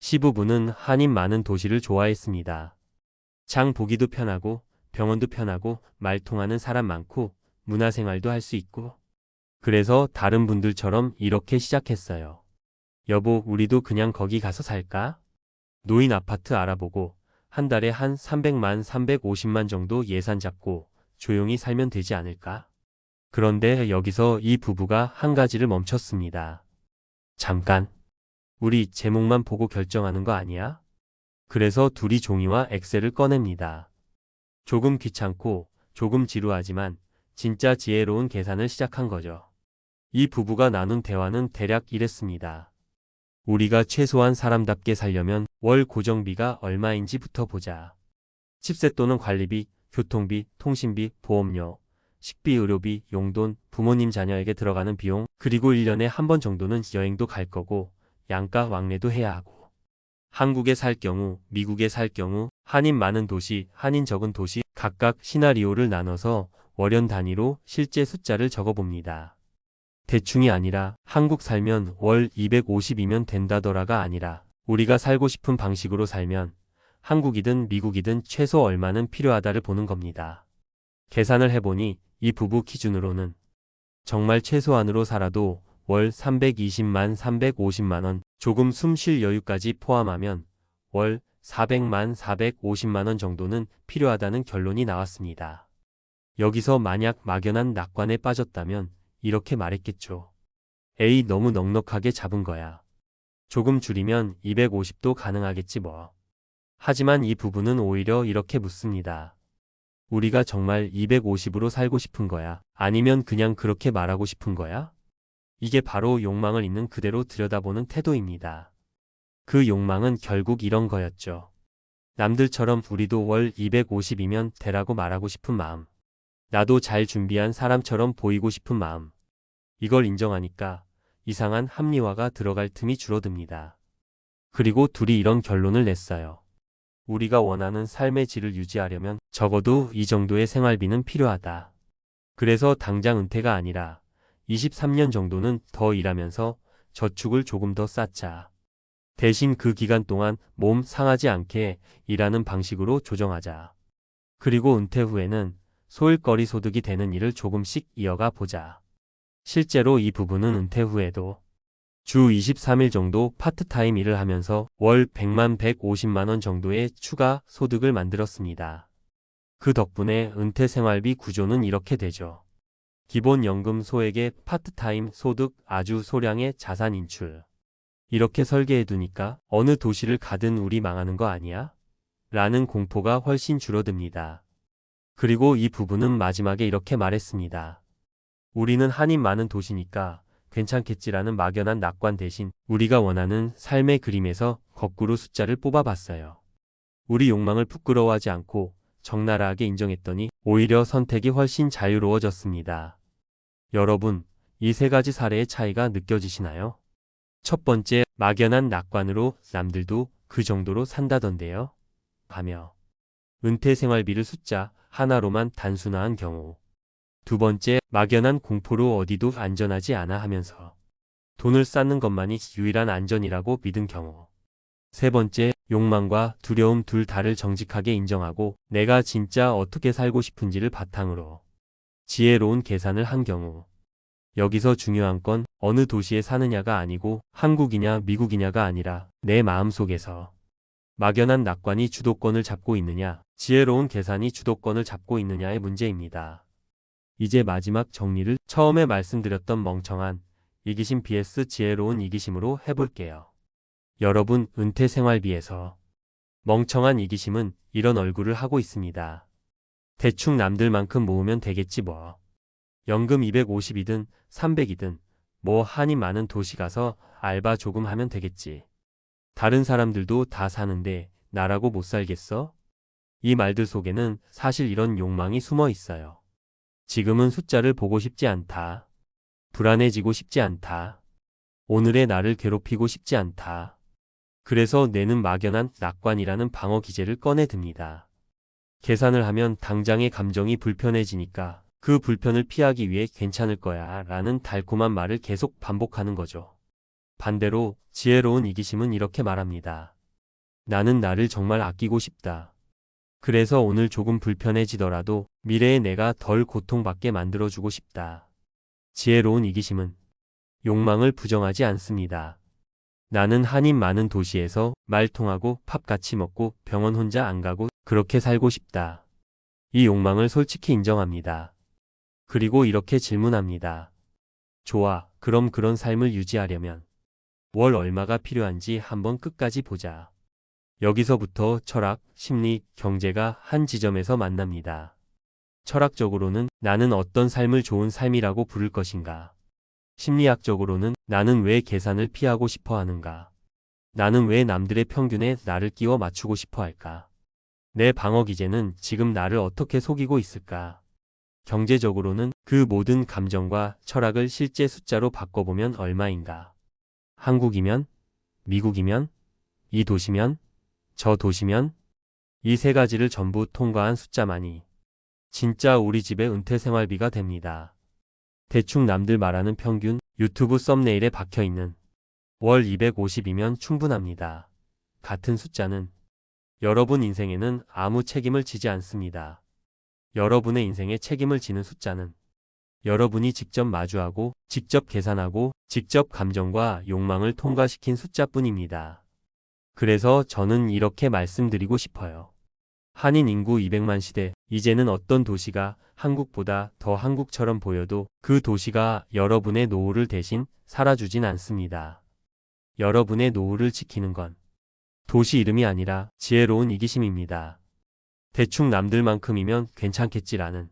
시부부는 한인 많은 도시를 좋아했습니다. 장 보기도 편하고 병원도 편하고 말 통하는 사람 많고 문화생활도 할 수 있고 그래서 다른 분들처럼 이렇게 시작했어요. 여보, 우리도 그냥 거기 가서 살까? 노인 아파트 알아보고 한 달에 한 300만, 350만 정도 예산 잡고 조용히 살면 되지 않을까? 그런데 여기서 이 부부가 한 가지를 멈췄습니다. 잠깐. 우리 제목만 보고 결정하는 거 아니야? 그래서 둘이 종이와 엑셀을 꺼냅니다. 조금 귀찮고 조금 지루하지만 진짜 지혜로운 계산을 시작한 거죠. 이 부부가 나눈 대화는 대략 이랬습니다. 우리가 최소한 사람답게 살려면 월 고정비가 얼마인지부터 보자. 집세 또는 관리비, 교통비, 통신비, 보험료, 식비, 의료비, 용돈, 부모님 자녀에게 들어가는 비용, 그리고 1년에 한 번 정도는 여행도 갈 거고 양가 왕래도 해야 하고. 한국에 살 경우, 미국에 살 경우, 한인 많은 도시, 한인 적은 도시 각각 시나리오를 나눠서 월연 단위로 실제 숫자를 적어봅니다. 대충이 아니라 한국 살면 월 250이면 된다더라가 아니라 우리가 살고 싶은 방식으로 살면 한국이든 미국이든 최소 얼마는 필요하다를 보는 겁니다. 계산을 해보니 이 부부 기준으로는 정말 최소한으로 살아도 월 320만 350만 원, 조금 숨 쉴 여유까지 포함하면 월 400만 450만 원 정도는 필요하다는 결론이 나왔습니다. 여기서 만약 막연한 낙관에 빠졌다면 이렇게 말했겠죠. 에이, 너무 넉넉하게 잡은 거야. 조금 줄이면 250도 가능하겠지 뭐. 하지만 이 부분은 오히려 이렇게 묻습니다. 우리가 정말 250으로 살고 싶은 거야? 아니면 그냥 그렇게 말하고 싶은 거야? 이게 바로 욕망을 있는 그대로 들여다보는 태도입니다. 그 욕망은 결국 이런 거였죠. 남들처럼 우리도 월 250이면 되라고 말하고 싶은 마음. 나도 잘 준비한 사람처럼 보이고 싶은 마음. 이걸 인정하니까 이상한 합리화가 들어갈 틈이 줄어듭니다. 그리고 둘이 이런 결론을 냈어요. 우리가 원하는 삶의 질을 유지하려면 적어도 이 정도의 생활비는 필요하다. 그래서 당장 은퇴가 아니라 23년 정도는 더 일하면서 저축을 조금 더 쌓자. 대신 그 기간 동안 몸 상하지 않게 일하는 방식으로 조정하자. 그리고 은퇴 후에는 소일거리 소득이 되는 일을 조금씩 이어가 보자. 실제로 이 부부는 은퇴 후에도 주 23일 정도 파트타임 일을 하면서 월 100만 150만 원 정도의 추가 소득을 만들었습니다. 그 덕분에 은퇴 생활비 구조는 이렇게 되죠. 기본연금 소액의 파트타임 소득 아주 소량의 자산 인출. 이렇게 설계해 두니까 어느 도시를 가든 우리 망하는 거 아니야? 라는 공포가 훨씬 줄어듭니다. 그리고 이 부부는 마지막에 이렇게 말했습니다. 우리는 한인 많은 도시니까 괜찮겠지라는 막연한 낙관 대신 우리가 원하는 삶의 그림에서 거꾸로 숫자를 뽑아봤어요. 우리 욕망을 부끄러워하지 않고 적나라하게 인정했더니 오히려 선택이 훨씬 자유로워졌습니다. 여러분, 이 세 가지 사례의 차이가 느껴지시나요? 첫 번째, 막연한 낙관으로 남들도 그 정도로 산다던데요. 하며 은퇴 생활비를 숫자 하나로만 단순화한 경우. 두 번째, 막연한 공포로 어디도 안전하지 않아 하면서 돈을 쌓는 것만이 유일한 안전이라고 믿은 경우. 세 번째, 욕망과 두려움 둘 다를 정직하게 인정하고 내가 진짜 어떻게 살고 싶은지를 바탕으로 지혜로운 계산을 한 경우. 여기서 중요한 건 어느 도시에 사느냐가 아니고 한국이냐 미국이냐가 아니라 내 마음속에서 막연한 낙관이 주도권을 잡고 있느냐, 지혜로운 계산이 주도권을 잡고 있느냐의 문제입니다. 이제 마지막 정리를 처음에 말씀드렸던 멍청한 이기심 vs 지혜로운 이기심으로 해볼게요. 여러분, 은퇴 생활비에서 멍청한 이기심은 이런 얼굴을 하고 있습니다. 대충 남들만큼 모으면 되겠지 뭐. 연금 250이든 300이든 뭐 한이 많은 도시 가서 알바 조금 하면 되겠지. 다른 사람들도 다 사는데 나라고 못 살겠어? 이 말들 속에는 사실 이런 욕망이 숨어 있어요. 지금은 숫자를 보고 싶지 않다. 불안해지고 싶지 않다. 오늘의 나를 괴롭히고 싶지 않다. 그래서 내는 막연한 낙관이라는 방어 기제를 꺼내듭니다. 계산을 하면 당장의 감정이 불편해지니까 그 불편을 피하기 위해 괜찮을 거야 라는 달콤한 말을 계속 반복하는 거죠. 반대로 지혜로운 이기심은 이렇게 말합니다. 나는 나를 정말 아끼고 싶다. 그래서 오늘 조금 불편해지더라도 미래의 내가 덜 고통받게 만들어주고 싶다. 지혜로운 이기심은 욕망을 부정하지 않습니다. 나는 한인 많은 도시에서 말 통하고 밥 같이 먹고 병원 혼자 안 가고 그렇게 살고 싶다. 이 욕망을 솔직히 인정합니다. 그리고 이렇게 질문합니다. 좋아, 그럼 그런 삶을 유지하려면 월 얼마가 필요한지 한번 끝까지 보자. 여기서부터 철학, 심리, 경제가 한 지점에서 만납니다. 철학적으로는 나는 어떤 삶을 좋은 삶이라고 부를 것인가? 심리학적으로는 나는 왜 계산을 피하고 싶어 하는가? 나는 왜 남들의 평균에 나를 끼워 맞추고 싶어 할까? 내 방어 기제는 지금 나를 어떻게 속이고 있을까? 경제적으로는 그 모든 감정과 철학을 실제 숫자로 바꿔보면 얼마인가? 한국이면? 미국이면? 이 도시면? 저 도시면? 이 세 가지를 전부 통과한 숫자만이 진짜 우리 집의 은퇴 생활비가 됩니다. 대충 남들 말하는 평균 유튜브 썸네일에 박혀있는 월 250이면 충분합니다. 같은 숫자는 여러분 인생에는 아무 책임을 지지 않습니다. 여러분의 인생에 책임을 지는 숫자는 여러분이 직접 마주하고, 직접 계산하고, 직접 감정과 욕망을 통과시킨 숫자뿐입니다. 그래서 저는 이렇게 말씀드리고 싶어요. 한인 인구 200만 시대, 이제는 어떤 도시가 한국보다 더 한국처럼 보여도 그 도시가 여러분의 노후를 대신 살아주진 않습니다. 여러분의 노후를 지키는 건 도시 이름이 아니라 지혜로운 이기심입니다. 대충 남들만큼이면 괜찮겠지라는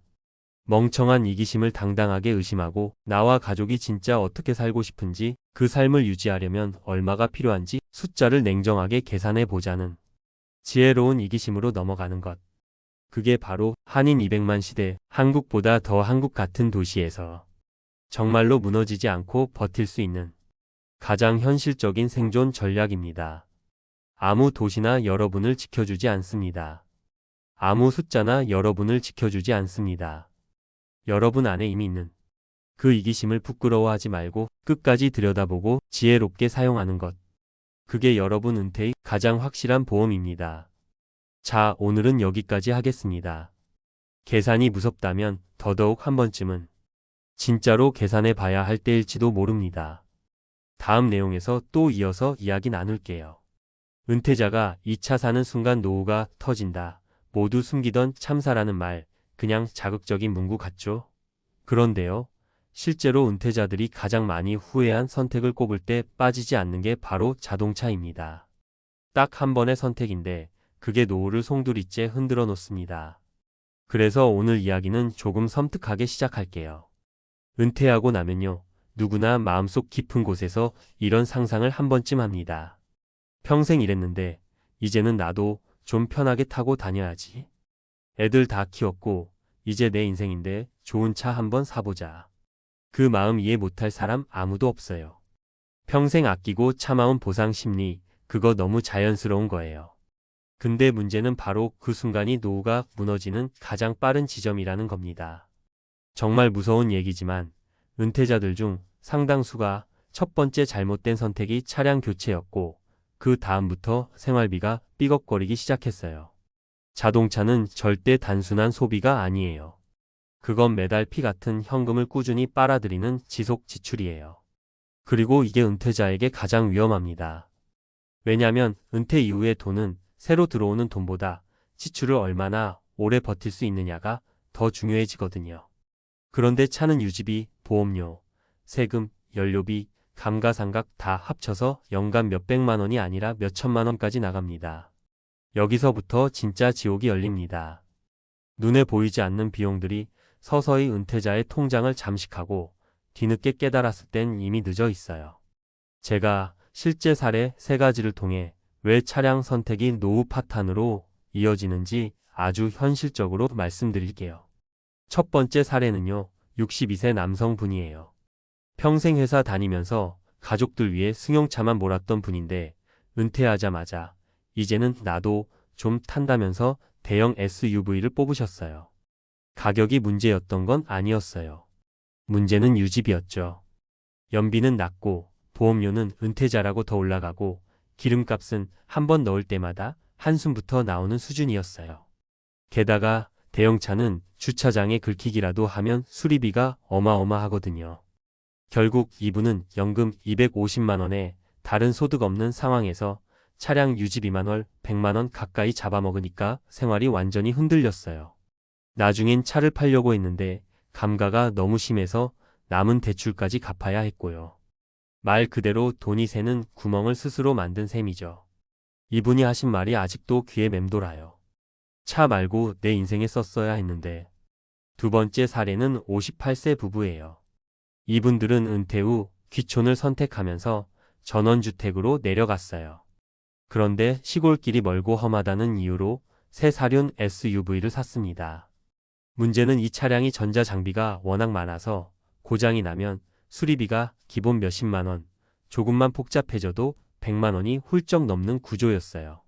멍청한 이기심을 당당하게 의심하고 나와 가족이 진짜 어떻게 살고 싶은지 그 삶을 유지하려면 얼마가 필요한지 숫자를 냉정하게 계산해 보자는 지혜로운 이기심으로 넘어가는 것. 그게 바로 한인 200만 시대 한국보다 더 한국 같은 도시에서 정말로 무너지지 않고 버틸 수 있는 가장 현실적인 생존 전략입니다. 아무 도시나 여러분을 지켜주지 않습니다. 아무 숫자나 여러분을 지켜주지 않습니다. 여러분 안에 이미 있는 그 이기심을 부끄러워하지 말고 끝까지 들여다보고 지혜롭게 사용하는 것. 그게 여러분 은퇴의 가장 확실한 보험입니다. 자, 오늘은 여기까지 하겠습니다. 계산이 무섭다면 더더욱 한 번쯤은 진짜로 계산해 봐야 할 때일지도 모릅니다. 다음 내용에서 또 이어서 이야기 나눌게요. 은퇴자가 2차 사는 순간 노후가 터진다. 모두 숨기던 참사라는 말, 그냥 자극적인 문구 같죠? 그런데요, 실제로 은퇴자들이 가장 많이 후회한 선택을 꼽을 때 빠지지 않는 게 바로 자동차입니다. 딱 한 번의 선택인데 그게 노후를 송두리째 흔들어 놓습니다. 그래서 오늘 이야기는 조금 섬뜩하게 시작할게요. 은퇴하고 나면요, 누구나 마음속 깊은 곳에서 이런 상상을 한 번쯤 합니다. 평생 일했는데 이제는 나도 좀 편하게 타고 다녀야지. 애들 다 키웠고 이제 내 인생인데 좋은 차 한번 사보자. 그 마음 이해 못할 사람 아무도 없어요. 평생 아끼고 참아온 보상 심리, 그거 너무 자연스러운 거예요. 근데 문제는 바로 그 순간이 노후가 무너지는 가장 빠른 지점이라는 겁니다. 정말 무서운 얘기지만 은퇴자들 중 상당수가 첫 번째 잘못된 선택이 차량 교체였고 그 다음부터 생활비가 삐걱거리기 시작했어요. 자동차는 절대 단순한 소비가 아니에요. 그건 매달 피 같은 현금을 꾸준히 빨아들이는 지속 지출이에요. 그리고 이게 은퇴자에게 가장 위험합니다. 왜냐면 은퇴 이후의 돈은 새로 들어오는 돈보다 지출을 얼마나 오래 버틸 수 있느냐가 더 중요해지거든요. 그런데 차는 유지비, 보험료, 세금, 연료비, 감가상각 다 합쳐서 연간 몇백만 원이 아니라 몇천만 원까지 나갑니다. 여기서부터 진짜 지옥이 열립니다. 눈에 보이지 않는 비용들이 서서히 은퇴자의 통장을 잠식하고 뒤늦게 깨달았을 땐 이미 늦어 있어요. 제가 실제 사례 3가지를 통해 왜 차량 선택이 노후 파탄으로 이어지는지 아주 현실적으로 말씀드릴게요. 첫 번째 사례는요, 62세 남성분이에요. 평생 회사 다니면서 가족들 위해 승용차만 몰았던 분인데 은퇴하자마자 이제는 나도 좀 탄다면서 대형 SUV를 뽑으셨어요. 가격이 문제였던 건 아니었어요. 문제는 유지비였죠. 연비는 낮고 보험료는 은퇴자라고 더 올라가고 기름값은 한 번 넣을 때마다 한숨부터 나오는 수준이었어요. 게다가 대형차는 주차장에 긁히기라도 하면 수리비가 어마어마하거든요. 결국 이분은 연금 250만 원에 다른 소득 없는 상황에서 차량 유지비만 월 100만 원 가까이 잡아먹으니까 생활이 완전히 흔들렸어요. 나중엔 차를 팔려고 했는데 감가가 너무 심해서 남은 대출까지 갚아야 했고요. 말 그대로 돈이 새는 구멍을 스스로 만든 셈이죠. 이분이 하신 말이 아직도 귀에 맴돌아요. 차 말고 내 인생에 썼어야 했는데. 두 번째 사례는 58세 부부예요. 이분들은 은퇴 후 귀촌을 선택하면서 전원주택으로 내려갔어요. 그런데 시골길이 멀고 험하다는 이유로 새 사륜 SUV를 샀습니다. 문제는 이 차량이 전자장비가 워낙 많아서 고장이 나면 수리비가 기본 몇십만 원, 조금만 복잡해져도 100만 원이 훌쩍 넘는 구조였어요.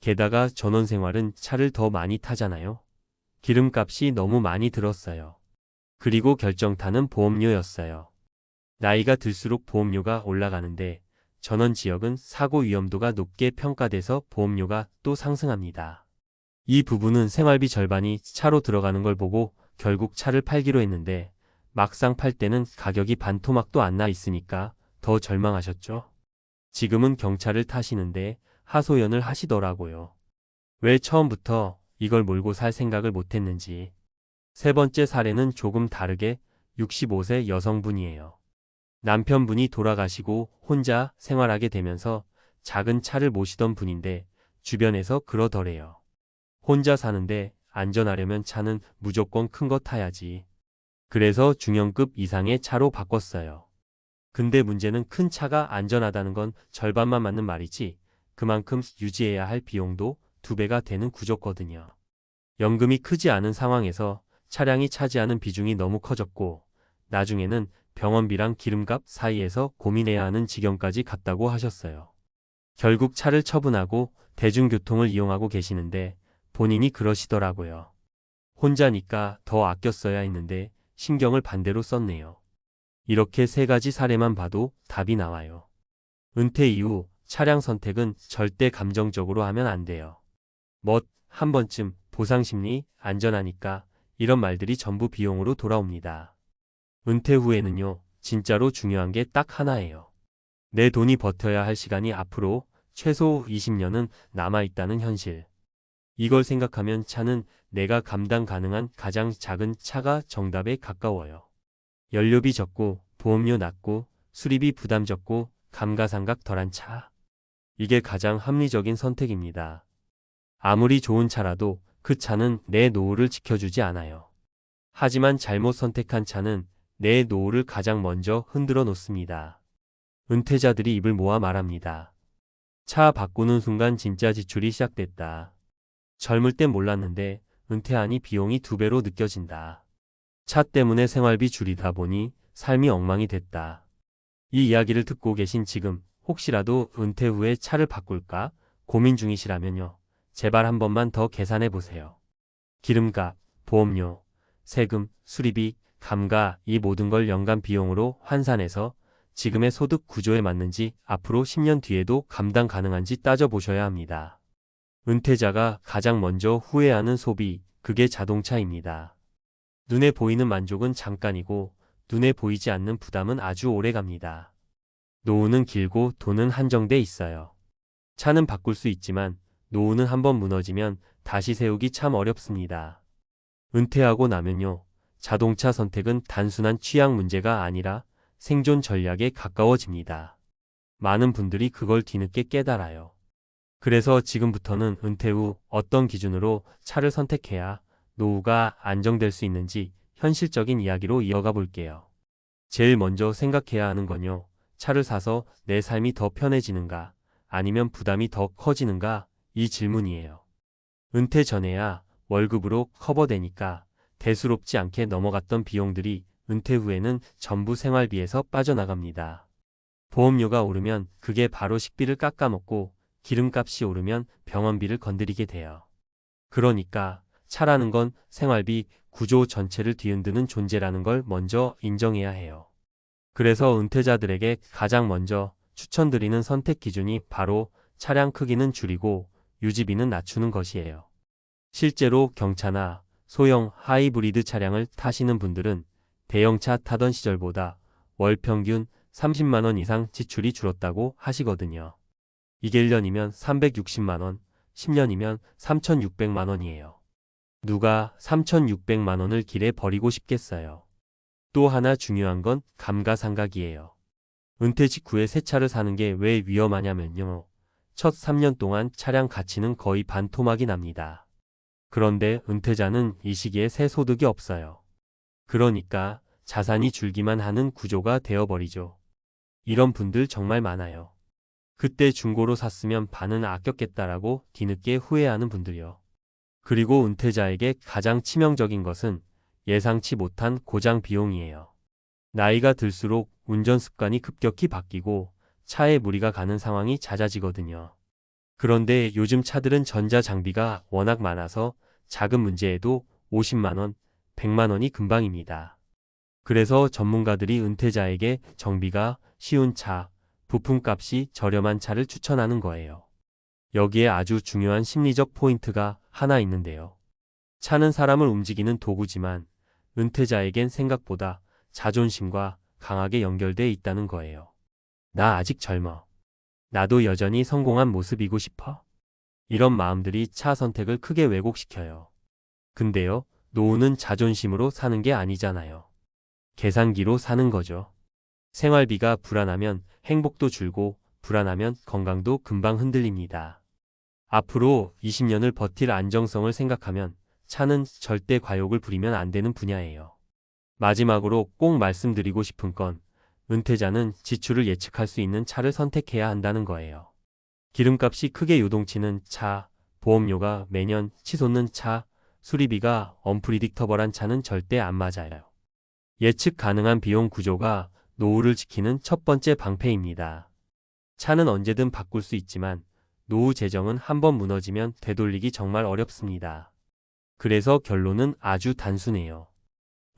게다가 전원생활은 차를 더 많이 타잖아요. 기름값이 너무 많이 들었어요. 그리고 결정타는 보험료였어요. 나이가 들수록 보험료가 올라가는데 전원 지역은 사고 위험도가 높게 평가돼서 보험료가 또 상승합니다. 이 부부는 생활비 절반이 차로 들어가는 걸 보고 결국 차를 팔기로 했는데 막상 팔 때는 가격이 반토막도 안 나 있으니까 더 절망하셨죠? 지금은 경차를 타시는데 하소연을 하시더라고요. 왜 처음부터 이걸 몰고 살 생각을 못했는지. 세 번째 사례는 조금 다르게 65세 여성분이에요. 남편분이 돌아가시고 혼자 생활하게 되면서 작은 차를 모시던 분인데 주변에서 그러더래요. 혼자 사는데 안전하려면 차는 무조건 큰 거 타야지. 그래서 중형급 이상의 차로 바꿨어요. 근데 문제는 큰 차가 안전하다는 건 절반만 맞는 말이지 그만큼 유지해야 할 비용도 2배가 되는 구조거든요. 연금이 크지 않은 상황에서 차량이 차지하는 비중이 너무 커졌고 나중에는 병원비랑 기름값 사이에서 고민해야 하는 지경까지 갔다고 하셨어요. 결국 차를 처분하고 대중교통을 이용하고 계시는데 본인이 그러시더라고요. 혼자니까 더 아껴 써야 했는데 신경을 반대로 썼네요. 이렇게 3가지 사례만 봐도 답이 나와요. 은퇴 이후 차량 선택은 절대 감정적으로 하면 안 돼요. 한 번쯤 보상심리, 안전하니까 이런 말들이 전부 비용으로 돌아옵니다. 은퇴 후에는요, 진짜로 중요한 게 딱 하나예요. 내 돈이 버텨야 할 시간이 앞으로 최소 20년은 남아있다는 현실. 이걸 생각하면 차는 내가 감당 가능한 가장 작은 차가 정답에 가까워요. 연료비 적고 보험료 낮고 수리비 부담 적고 감가상각 덜한 차. 이게 가장 합리적인 선택입니다. 아무리 좋은 차라도 그 차는 내 노후를 지켜주지 않아요. 하지만 잘못 선택한 차는 내 노후를 가장 먼저 흔들어 놓습니다. 은퇴자들이 입을 모아 말합니다. 차 바꾸는 순간 진짜 지출이 시작됐다. 젊을 땐 몰랐는데 은퇴하니 비용이 2배로 느껴진다. 차 때문에 생활비 줄이다 보니 삶이 엉망이 됐다. 이 이야기를 듣고 계신 지금 혹시라도 은퇴 후에 차를 바꿀까 고민 중이시라면요. 제발 한 번만 더 계산해 보세요. 기름값, 보험료, 세금, 수리비, 감가 이 모든 걸 연간 비용으로 환산해서 지금의 소득 구조에 맞는지 앞으로 10년 뒤에도 감당 가능한지 따져보셔야 합니다. 은퇴자가 가장 먼저 후회하는 소비, 그게 자동차입니다. 눈에 보이는 만족은 잠깐이고 눈에 보이지 않는 부담은 아주 오래 갑니다. 노후는 길고 돈은 한정돼 있어요. 차는 바꿀 수 있지만 노후는 한번 무너지면 다시 세우기 참 어렵습니다. 은퇴하고 나면요. 자동차 선택은 단순한 취향 문제가 아니라 생존 전략에 가까워집니다. 많은 분들이 그걸 뒤늦게 깨달아요. 그래서 지금부터는 은퇴 후 어떤 기준으로 차를 선택해야 노후가 안정될 수 있는지 현실적인 이야기로 이어가 볼게요. 제일 먼저 생각해야 하는 건요. 차를 사서 내 삶이 더 편해지는가 아니면 부담이 더 커지는가 이 질문이에요. 은퇴 전에야 월급으로 커버되니까 대수롭지 않게 넘어갔던 비용들이 은퇴 후에는 전부 생활비에서 빠져나갑니다. 보험료가 오르면 그게 바로 식비를 깎아먹고 기름값이 오르면 병원비를 건드리게 돼요. 그러니까 차라는 건 생활비 구조 전체를 뒤흔드는 존재라는 걸 먼저 인정해야 해요. 그래서 은퇴자들에게 가장 먼저 추천드리는 선택 기준이 바로 차량 크기는 줄이고 유지비는 낮추는 것이에요. 실제로 경차나 소형 하이브리드 차량을 타시는 분들은 대형차 타던 시절보다 월 평균 30만 원 이상 지출이 줄었다고 하시거든요. 이게 1년이면 360만 원, 10년이면 3,600만 원이에요. 누가 3,600만 원을 길에 버리고 싶겠어요. 또 하나 중요한 건 감가상각이에요. 은퇴 직후에 새 차를 사는 게 왜 위험하냐면요. 첫 3년 동안 차량 가치는 거의 반토막이 납니다. 그런데 은퇴자는 이 시기에 새 소득이 없어요. 그러니까 자산이 줄기만 하는 구조가 되어버리죠. 이런 분들 정말 많아요. 그때 중고로 샀으면 반은 아꼈겠다라고 뒤늦게 후회하는 분들이요. 그리고 은퇴자에게 가장 치명적인 것은 예상치 못한 고장 비용이에요. 나이가 들수록 운전 습관이 급격히 바뀌고 차에 무리가 가는 상황이 잦아지거든요. 그런데 요즘 차들은 전자 장비가 워낙 많아서 작은 문제에도 50만 원, 100만 원이 금방입니다. 그래서 전문가들이 은퇴자에게 정비가 쉬운 차, 부품값이 저렴한 차를 추천하는 거예요. 여기에 아주 중요한 심리적 포인트가 하나 있는데요. 차는 사람을 움직이는 도구지만 은퇴자에겐 생각보다 자존심과 강하게 연결돼 있다는 거예요. 나 아직 젊어. 나도 여전히 성공한 모습이고 싶어. 이런 마음들이 차 선택을 크게 왜곡시켜요. 근데요, 노후는 자존심으로 사는 게 아니잖아요. 계산기로 사는 거죠. 생활비가 불안하면 행복도 줄고 불안하면 건강도 금방 흔들립니다. 앞으로 20년을 버틸 안정성을 생각하면 차는 절대 과욕을 부리면 안 되는 분야예요. 마지막으로 꼭 말씀드리고 싶은 건 은퇴자는 지출을 예측할 수 있는 차를 선택해야 한다는 거예요. 기름값이 크게 요동치는 차, 보험료가 매년 치솟는 차, 수리비가 언프리딕터블한 차는 절대 안 맞아요. 예측 가능한 비용 구조가 노후를 지키는 첫 번째 방패입니다. 차는 언제든 바꿀 수 있지만 노후 재정은 한번 무너지면 되돌리기 정말 어렵습니다. 그래서 결론은 아주 단순해요.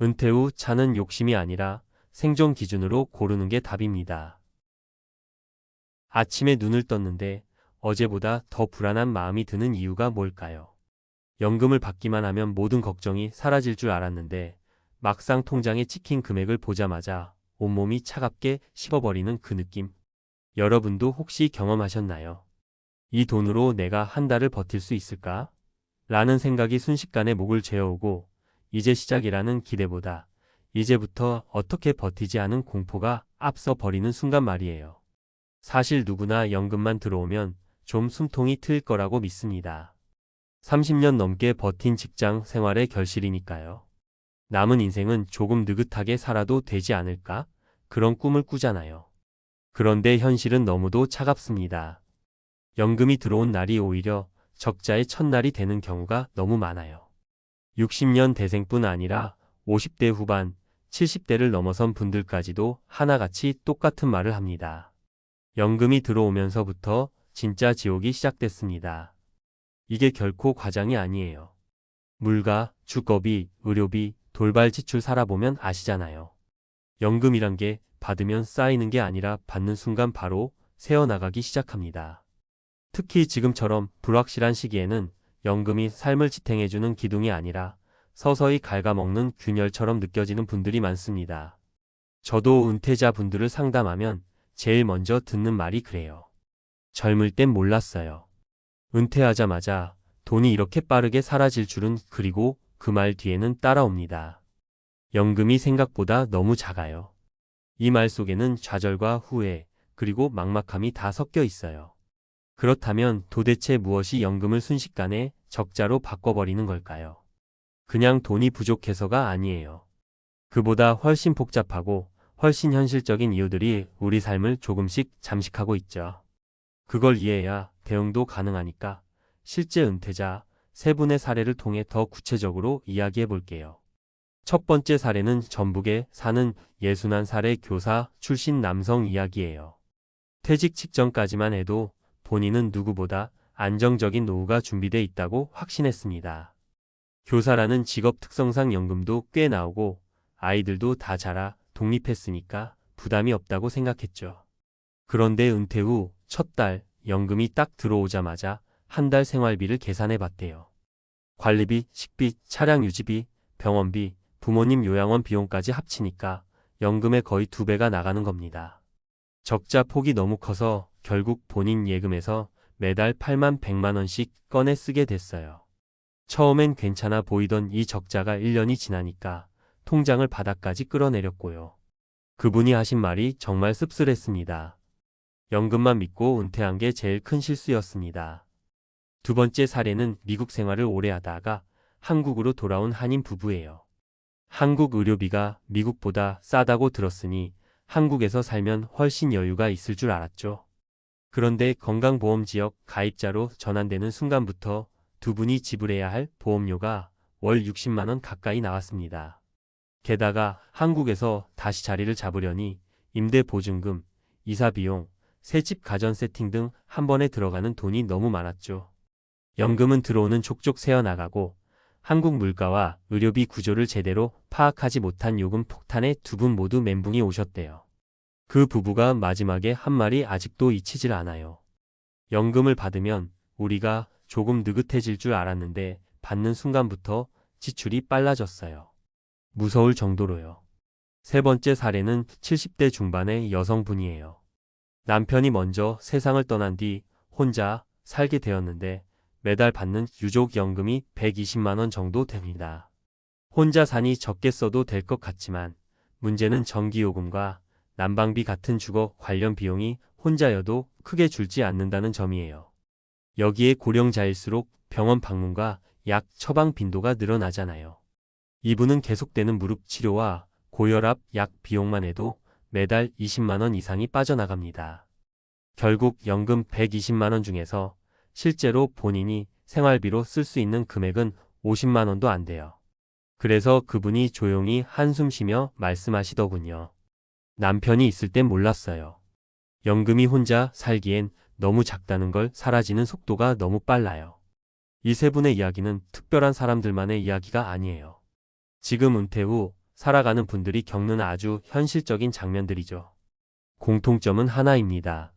은퇴 후 차는 욕심이 아니라 생존 기준으로 고르는 게 답입니다. 아침에 눈을 떴는데 어제보다 더 불안한 마음이 드는 이유가 뭘까요? 연금을 받기만 하면 모든 걱정이 사라질 줄 알았는데 막상 통장에 찍힌 금액을 보자마자 온몸이 차갑게 식어버리는 그 느낌. 여러분도 혹시 경험하셨나요? 이 돈으로 내가 한 달을 버틸 수 있을까? 라는 생각이 순식간에 목을 죄어오고 이제 시작이라는 기대보다 이제부터 어떻게 버티지 않은 공포가 앞서 버리는 순간 말이에요. 사실 누구나 연금만 들어오면 좀 숨통이 트일 거라고 믿습니다. 30년 넘게 버틴 직장 생활의 결실이니까요. 남은 인생은 조금 느긋하게 살아도 되지 않을까? 그런 꿈을 꾸잖아요. 그런데 현실은 너무도 차갑습니다. 연금이 들어온 날이 오히려 적자의 첫날이 되는 경우가 너무 많아요. 60년 대생뿐 아니라 50대 후반, 70대를 넘어선 분들까지도 하나같이 똑같은 말을 합니다. 연금이 들어오면서부터 진짜 지옥이 시작됐습니다. 이게 결코 과장이 아니에요. 물가, 주거비, 의료비, 돌발 지출 살아보면 아시잖아요. 연금이란 게 받으면 쌓이는 게 아니라 받는 순간 바로 새어나가기 시작합니다. 특히 지금처럼 불확실한 시기에는 연금이 삶을 지탱해주는 기둥이 아니라 서서히 갉아먹는 균열처럼 느껴지는 분들이 많습니다. 저도 은퇴자 분들을 상담하면 제일 먼저 듣는 말이 그래요. 젊을 땐 몰랐어요. 은퇴하자마자 돈이 이렇게 빠르게 사라질 줄은. 그리고 그 말 뒤에는 따라옵니다. 연금이 생각보다 너무 작아요. 이 말 속에는 좌절과 후회, 그리고 막막함이 다 섞여 있어요. 그렇다면 도대체 무엇이 연금을 순식간에 적자로 바꿔버리는 걸까요? 그냥 돈이 부족해서가 아니에요. 그보다 훨씬 복잡하고 훨씬 현실적인 이유들이 우리 삶을 조금씩 잠식하고 있죠. 그걸 이해해야 대응도 가능하니까 실제 은퇴자 세 분의 사례를 통해 더 구체적으로 이야기해 볼게요. 첫 번째 사례는 전북에 사는 61살의 교사 출신 남성 이야기예요. 퇴직 직전까지만 해도 본인은 누구보다 안정적인 노후가 준비돼 있다고 확신했습니다. 교사라는 직업 특성상 연금도 꽤 나오고 아이들도 다 자라 독립했으니까 부담이 없다고 생각했죠. 그런데 은퇴 후 첫 달 연금이 딱 들어오자마자 한 달 생활비를 계산해 봤대요. 관리비, 식비, 차량 유지비, 병원비, 부모님 요양원 비용까지 합치니까 연금의 거의 2배가 나가는 겁니다. 적자 폭이 너무 커서 결국 본인 예금에서 매달 8만 100만 원씩 꺼내 쓰게 됐어요. 처음엔 괜찮아 보이던 이 적자가 1년이 지나니까 통장을 바닥까지 끌어내렸고요. 그분이 하신 말이 정말 씁쓸했습니다. 연금만 믿고 은퇴한 게 제일 큰 실수였습니다. 두 번째 사례는 미국 생활을 오래 하다가 한국으로 돌아온 한인 부부예요. 한국 의료비가 미국보다 싸다고 들었으니 한국에서 살면 훨씬 여유가 있을 줄 알았죠. 그런데 건강보험 지역 가입자로 전환되는 순간부터 두 분이 지불해야 할 보험료가 월 60만 원 가까이 나왔습니다. 게다가 한국에서 다시 자리를 잡으려니 임대보증금, 이사비용, 새집 가전 세팅 등 한 번에 들어가는 돈이 너무 많았죠. 연금은 들어오는 족족 새어나가고 한국 물가와 의료비 구조를 제대로 파악하지 못한 요금 폭탄에 두 분 모두 멘붕이 오셨대요. 그 부부가 마지막에 한 말이 아직도 잊히질 않아요. 연금을 받으면 우리가 조금 느긋해질 줄 알았는데 받는 순간부터 지출이 빨라졌어요. 무서울 정도로요. 세 번째 사례는 70대 중반의 여성분이에요. 남편이 먼저 세상을 떠난 뒤 혼자 살게 되었는데 매달 받는 유족연금이 120만 원 정도 됩니다. 혼자 사니 적게 써도 될 것 같지만 문제는 전기요금과 난방비 같은 주거 관련 비용이 혼자여도 크게 줄지 않는다는 점이에요. 여기에 고령자일수록 병원 방문과 약 처방 빈도가 늘어나잖아요. 이분은 계속되는 무릎 치료와 고혈압 약 비용만 해도 매달 20만 원 이상이 빠져나갑니다. 결국 연금 120만 원 중에서 실제로 본인이 생활비로 쓸 수 있는 금액은 50만 원도 안 돼요. 그래서 그분이 조용히 한숨 쉬며 말씀하시더군요. 남편이 있을 땐 몰랐어요. 연금이 혼자 살기엔 너무 작다는 걸 사라지는 속도가 너무 빨라요. 이 세 분의 이야기는 특별한 사람들만의 이야기가 아니에요. 지금 은퇴 후 살아가는 분들이 겪는 아주 현실적인 장면들이죠. 공통점은 하나입니다.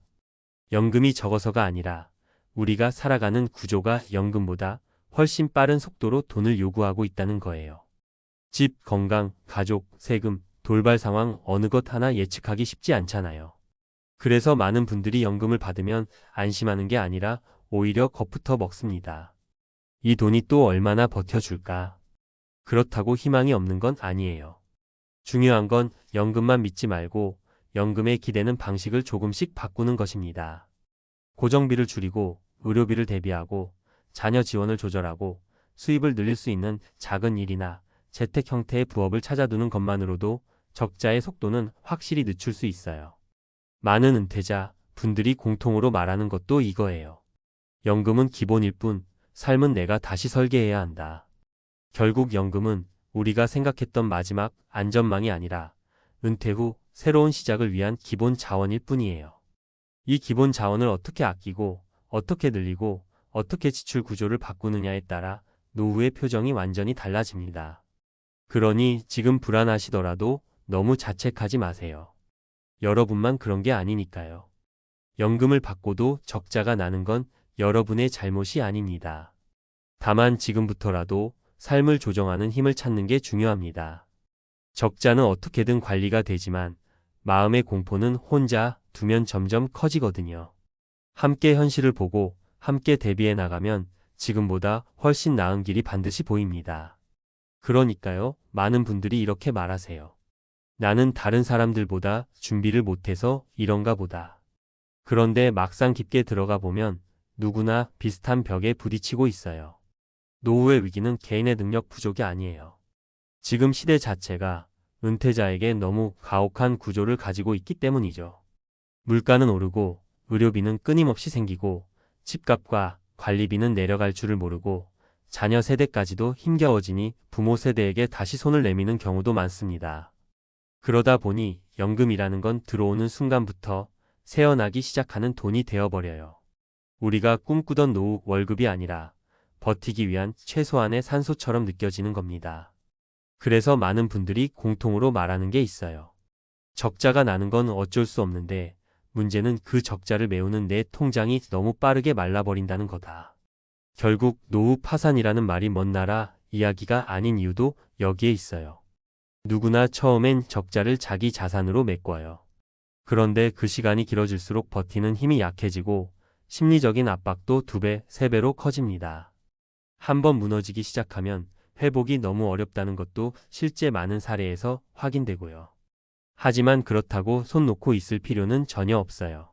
연금이 적어서가 아니라 우리가 살아가는 구조가 연금보다 훨씬 빠른 속도로 돈을 요구하고 있다는 거예요. 집, 건강, 가족, 세금, 돌발 상황 어느 것 하나 예측하기 쉽지 않잖아요. 그래서 많은 분들이 연금을 받으면 안심하는 게 아니라 오히려 겁부터 먹습니다. 이 돈이 또 얼마나 버텨줄까? 그렇다고 희망이 없는 건 아니에요. 중요한 건 연금만 믿지 말고 연금에 기대는 방식을 조금씩 바꾸는 것입니다. 고정비를 줄이고 의료비를 대비하고 자녀 지원을 조절하고 수입을 늘릴 수 있는 작은 일이나 재택 형태의 부업을 찾아두는 것만으로도 적자의 속도는 확실히 늦출 수 있어요. 많은 은퇴자 분들이 공통으로 말하는 것도 이거예요. 연금은 기본일 뿐 삶은 내가 다시 설계해야 한다. 결국 연금은 우리가 생각했던 마지막 안전망이 아니라 은퇴 후 새로운 시작을 위한 기본 자원일 뿐이에요. 이 기본 자원을 어떻게 아끼고 어떻게 늘리고 어떻게 지출 구조를 바꾸느냐에 따라 노후의 표정이 완전히 달라집니다. 그러니 지금 불안하시더라도 너무 자책하지 마세요. 여러분만 그런 게 아니니까요. 연금을 받고도 적자가 나는 건 여러분의 잘못이 아닙니다. 다만 지금부터라도 삶을 조정하는 힘을 찾는 게 중요합니다. 적자는 어떻게든 관리가 되지만 마음의 공포는 혼자 두면 점점 커지거든요. 함께 현실을 보고 함께 대비해 나가면 지금보다 훨씬 나은 길이 반드시 보입니다. 그러니까요, 많은 분들이 이렇게 말하세요. 나는 다른 사람들보다 준비를 못해서 이런가 보다. 그런데 막상 깊게 들어가 보면 누구나 비슷한 벽에 부딪히고 있어요. 노후의 위기는 개인의 능력 부족이 아니에요. 지금 시대 자체가 은퇴자에게 너무 가혹한 구조를 가지고 있기 때문이죠. 물가는 오르고 의료비는 끊임없이 생기고 집값과 관리비는 내려갈 줄을 모르고 자녀 세대까지도 힘겨워지니 부모 세대에게 다시 손을 내미는 경우도 많습니다. 그러다 보니 연금이라는 건 들어오는 순간부터 새어나기 시작하는 돈이 되어버려요. 우리가 꿈꾸던 노후 월급이 아니라 버티기 위한 최소한의 산소처럼 느껴지는 겁니다. 그래서 많은 분들이 공통으로 말하는 게 있어요. 적자가 나는 건 어쩔 수 없는데 문제는 그 적자를 메우는 내 통장이 너무 빠르게 말라버린다는 거다. 결국 노후 파산이라는 말이 먼 나라 이야기가 아닌 이유도 여기에 있어요. 누구나 처음엔 적자를 자기 자산으로 메꿔요. 그런데 그 시간이 길어질수록 버티는 힘이 약해지고 심리적인 압박도 2배, 3배로 커집니다. 한번 무너지기 시작하면 회복이 너무 어렵다는 것도 실제 많은 사례에서 확인되고요. 하지만 그렇다고 손 놓고 있을 필요는 전혀 없어요.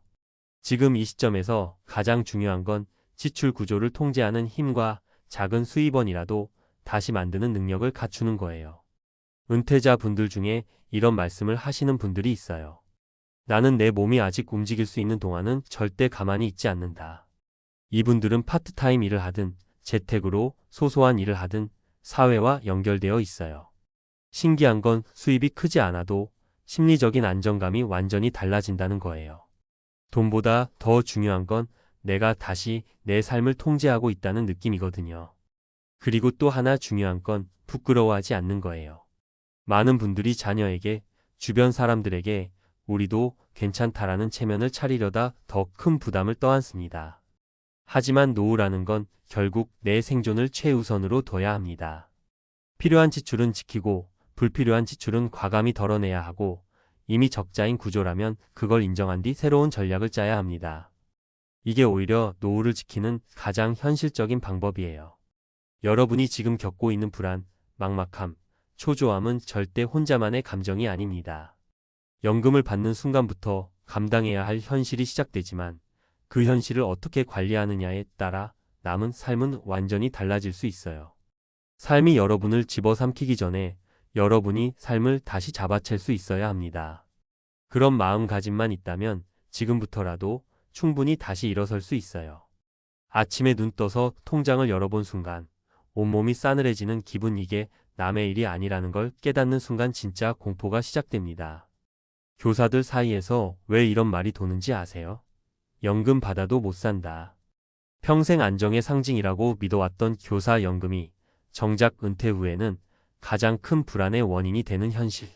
지금 이 시점에서 가장 중요한 건 지출 구조를 통제하는 힘과 작은 수입원이라도 다시 만드는 능력을 갖추는 거예요. 은퇴자 분들 중에 이런 말씀을 하시는 분들이 있어요. 나는 내 몸이 아직 움직일 수 있는 동안은 절대 가만히 있지 않는다. 이분들은 파트타임 일을 하든 재택으로 소소한 일을 하든 사회와 연결되어 있어요. 신기한 건 수입이 크지 않아도 심리적인 안정감이 완전히 달라진다는 거예요. 돈보다 더 중요한 건 내가 다시 내 삶을 통제하고 있다는 느낌이거든요. 그리고 또 하나 중요한 건 부끄러워하지 않는 거예요. 많은 분들이 자녀에게, 주변 사람들에게 우리도 괜찮다라는 체면을 차리려다 더 큰 부담을 떠안습니다. 하지만 노후라는 건 결국 내 생존을 최우선으로 둬야 합니다. 필요한 지출은 지키고 불필요한 지출은 과감히 덜어내야 하고 이미 적자인 구조라면 그걸 인정한 뒤 새로운 전략을 짜야 합니다. 이게 오히려 노후를 지키는 가장 현실적인 방법이에요. 여러분이 지금 겪고 있는 불안, 막막함, 초조함은 절대 혼자만의 감정이 아닙니다. 연금을 받는 순간부터 감당해야 할 현실이 시작되지만 그 현실을 어떻게 관리하느냐에 따라 남은 삶은 완전히 달라질 수 있어요. 삶이 여러분을 집어삼키기 전에 여러분이 삶을 다시 잡아챌 수 있어야 합니다. 그런 마음가짐만 있다면 지금부터라도 충분히 다시 일어설 수 있어요. 아침에 눈 떠서 통장을 열어본 순간 온몸이 싸늘해지는 기분, 이게 남의 일이 아니라는 걸 깨닫는 순간 진짜 공포가 시작됩니다. 교사들 사이에서 왜 이런 말이 도는지 아세요? 연금 받아도 못 산다. 평생 안정의 상징이라고 믿어왔던 교사 연금이 정작 은퇴 후에는 가장 큰 불안의 원인이 되는 현실.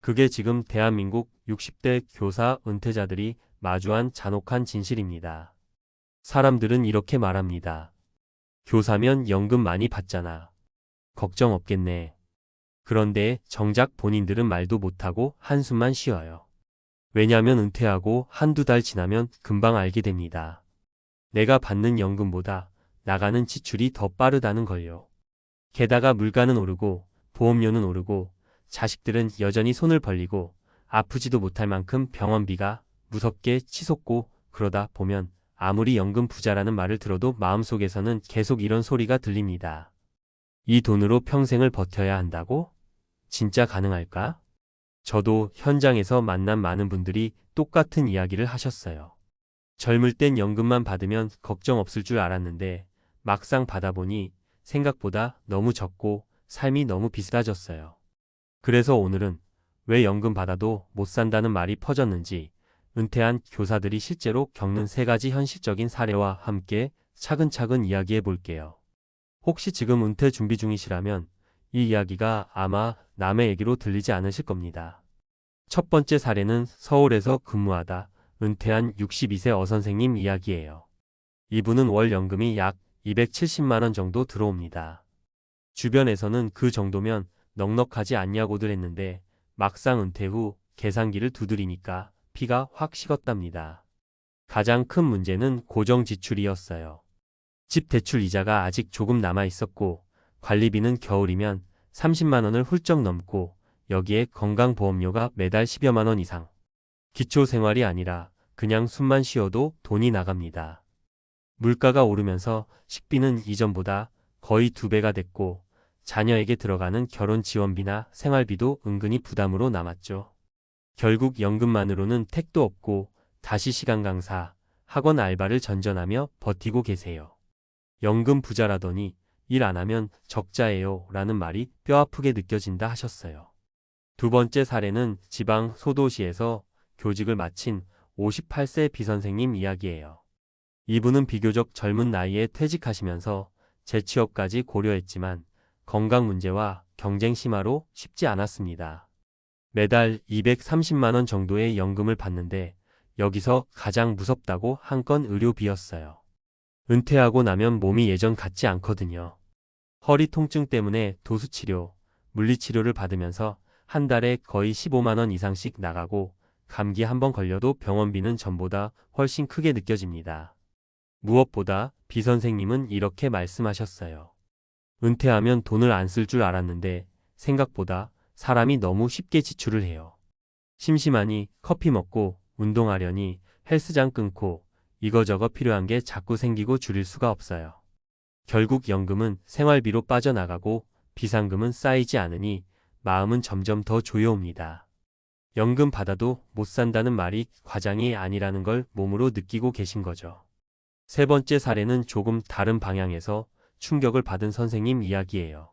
그게 지금 대한민국 60대 교사 은퇴자들이 마주한 잔혹한 진실입니다. 사람들은 이렇게 말합니다. 교사면 연금 많이 받잖아. 걱정 없겠네. 그런데 정작 본인들은 말도 못하고 한숨만 쉬어요. 왜냐면 은퇴하고 한두 달 지나면 금방 알게 됩니다. 내가 받는 연금보다 나가는 지출이 더 빠르다는 걸요. 게다가 물가는 오르고 보험료는 오르고 자식들은 여전히 손을 벌리고 아프지도 못할 만큼 병원비가 무섭게 치솟고, 그러다 보면 아무리 연금 부자라는 말을 들어도 마음속에서는 계속 이런 소리가 들립니다. 이 돈으로 평생을 버텨야 한다고? 진짜 가능할까? 저도 현장에서 만난 많은 분들이 똑같은 이야기를 하셨어요. 젊을 땐 연금만 받으면 걱정 없을 줄 알았는데 막상 받아보니 생각보다 너무 적고 삶이 너무 비싸졌어요. 그래서 오늘은 왜 연금 받아도 못 산다는 말이 퍼졌는지, 은퇴한 교사들이 실제로 겪는 3가지 현실적인 사례와 함께 차근차근 이야기해 볼게요. 혹시 지금 은퇴 준비 중이시라면 이 이야기가 아마 남의 얘기로 들리지 않으실 겁니다. 첫 번째 사례는 서울에서 근무하다 은퇴한 62세 어선생님 이야기예요. 이분은 월 연금이 약 270만 원 정도 들어옵니다. 주변에서는 그 정도면 넉넉하지 않냐고들 했는데 막상 은퇴 후 계산기를 두드리니까 피가 확 식었답니다. 가장 큰 문제는 고정 지출이었어요. 집 대출 이자가 아직 조금 남아 있었고 관리비는 겨울이면 30만 원을 훌쩍 넘고 여기에 건강보험료가 매달 10여만 원 이상. 기초생활이 아니라 그냥 숨만 쉬어도 돈이 나갑니다. 물가가 오르면서 식비는 이전보다 거의 2배가 됐고 자녀에게 들어가는 결혼 지원비나 생활비도 은근히 부담으로 남았죠. 결국 연금만으로는 택도 없고 다시 시간 강사, 학원 알바를 전전하며 버티고 계세요. 연금 부자라더니 일 안 하면 적자예요 라는 말이 뼈아프게 느껴진다 하셨어요. 두 번째 사례는 지방 소도시에서 교직을 마친 58세 비선생님 이야기예요. 이분은 비교적 젊은 나이에 퇴직하시면서 재취업까지 고려했지만 건강 문제와 경쟁 심화로 쉽지 않았습니다. 매달 230만 원 정도의 연금을 받는데 여기서 가장 무섭다고 한 건 의료비였어요. 은퇴하고 나면 몸이 예전 같지 않거든요. 허리 통증 때문에 도수치료, 물리치료를 받으면서 한 달에 거의 15만 원 이상씩 나가고 감기 한번 걸려도 병원비는 전보다 훨씬 크게 느껴집니다. 무엇보다 비 선생님은 이렇게 말씀하셨어요. 은퇴하면 돈을 안 쓸 줄 알았는데 생각보다 사람이 너무 쉽게 지출을 해요. 심심하니 커피 먹고 운동하려니 헬스장 끊고 이거저거 필요한 게 자꾸 생기고 줄일 수가 없어요. 결국 연금은 생활비로 빠져나가고 비상금은 쌓이지 않으니 마음은 점점 더 조여옵니다. 연금 받아도 못 산다는 말이 과장이 아니라는 걸 몸으로 느끼고 계신 거죠. 세 번째 사례는 조금 다른 방향에서 충격을 받은 선생님 이야기예요.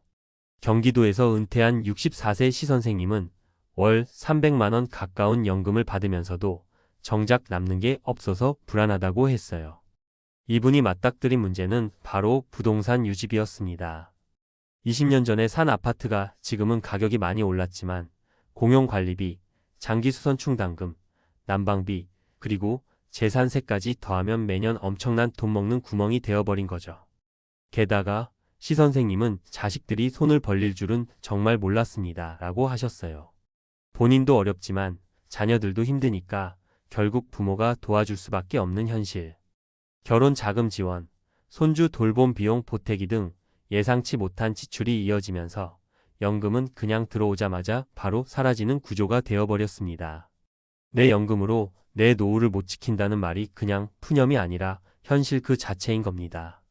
경기도에서 은퇴한 64세 시 선생님은 월 300만 원 가까운 연금을 받으면서도 정작 남는 게 없어서 불안하다고 했어요. 이분이 맞닥뜨린 문제는 바로 부동산 유지비였습니다. 20년 전에 산 아파트가 지금은 가격이 많이 올랐지만 공용관리비, 장기수선 충당금, 난방비, 그리고 재산세까지 더하면 매년 엄청난 돈 먹는 구멍이 되어버린 거죠. 게다가 시 선생님은 자식들이 손을 벌릴 줄은 정말 몰랐습니다. 라고 하셨어요. 본인도 어렵지만 자녀들도 힘드니까 결국 부모가 도와줄 수밖에 없는 현실. 결혼 자금 지원, 손주 돌봄 비용 보태기 등 예상치 못한 지출이 이어지면서 연금은 그냥 들어오자마자 바로 사라지는 구조가 되어버렸습니다. 내 연금으로 내 노후를 못 지킨다는 말이 그냥 푸념이 아니라 현실 그 자체인 겁니다.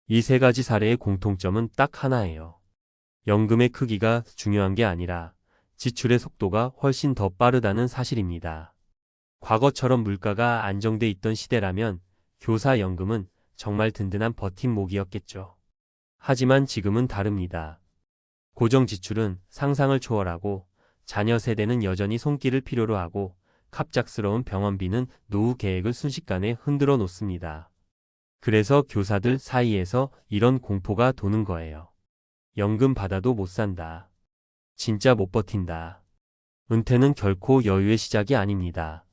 이 세 가지 사례의 공통점은 딱 하나예요. 연금의 크기가 중요한 게 아니라 지출의 속도가 훨씬 더 빠르다는 사실입니다. 과거처럼 물가가 안정돼 있던 시대라면 교사연금은 정말 든든한 버팀목이었겠죠. 하지만 지금은 다릅니다. 고정지출은 상상을 초월하고 자녀 세대는 여전히 손길을 필요로 하고 갑작스러운 병원비는 노후 계획을 순식간에 흔들어 놓습니다. 그래서 교사들 사이에서 이런 공포가 도는 거예요. 연금 받아도 못 산다. 진짜 못 버틴다. 은퇴는 결코 여유의 시작이 아닙니다.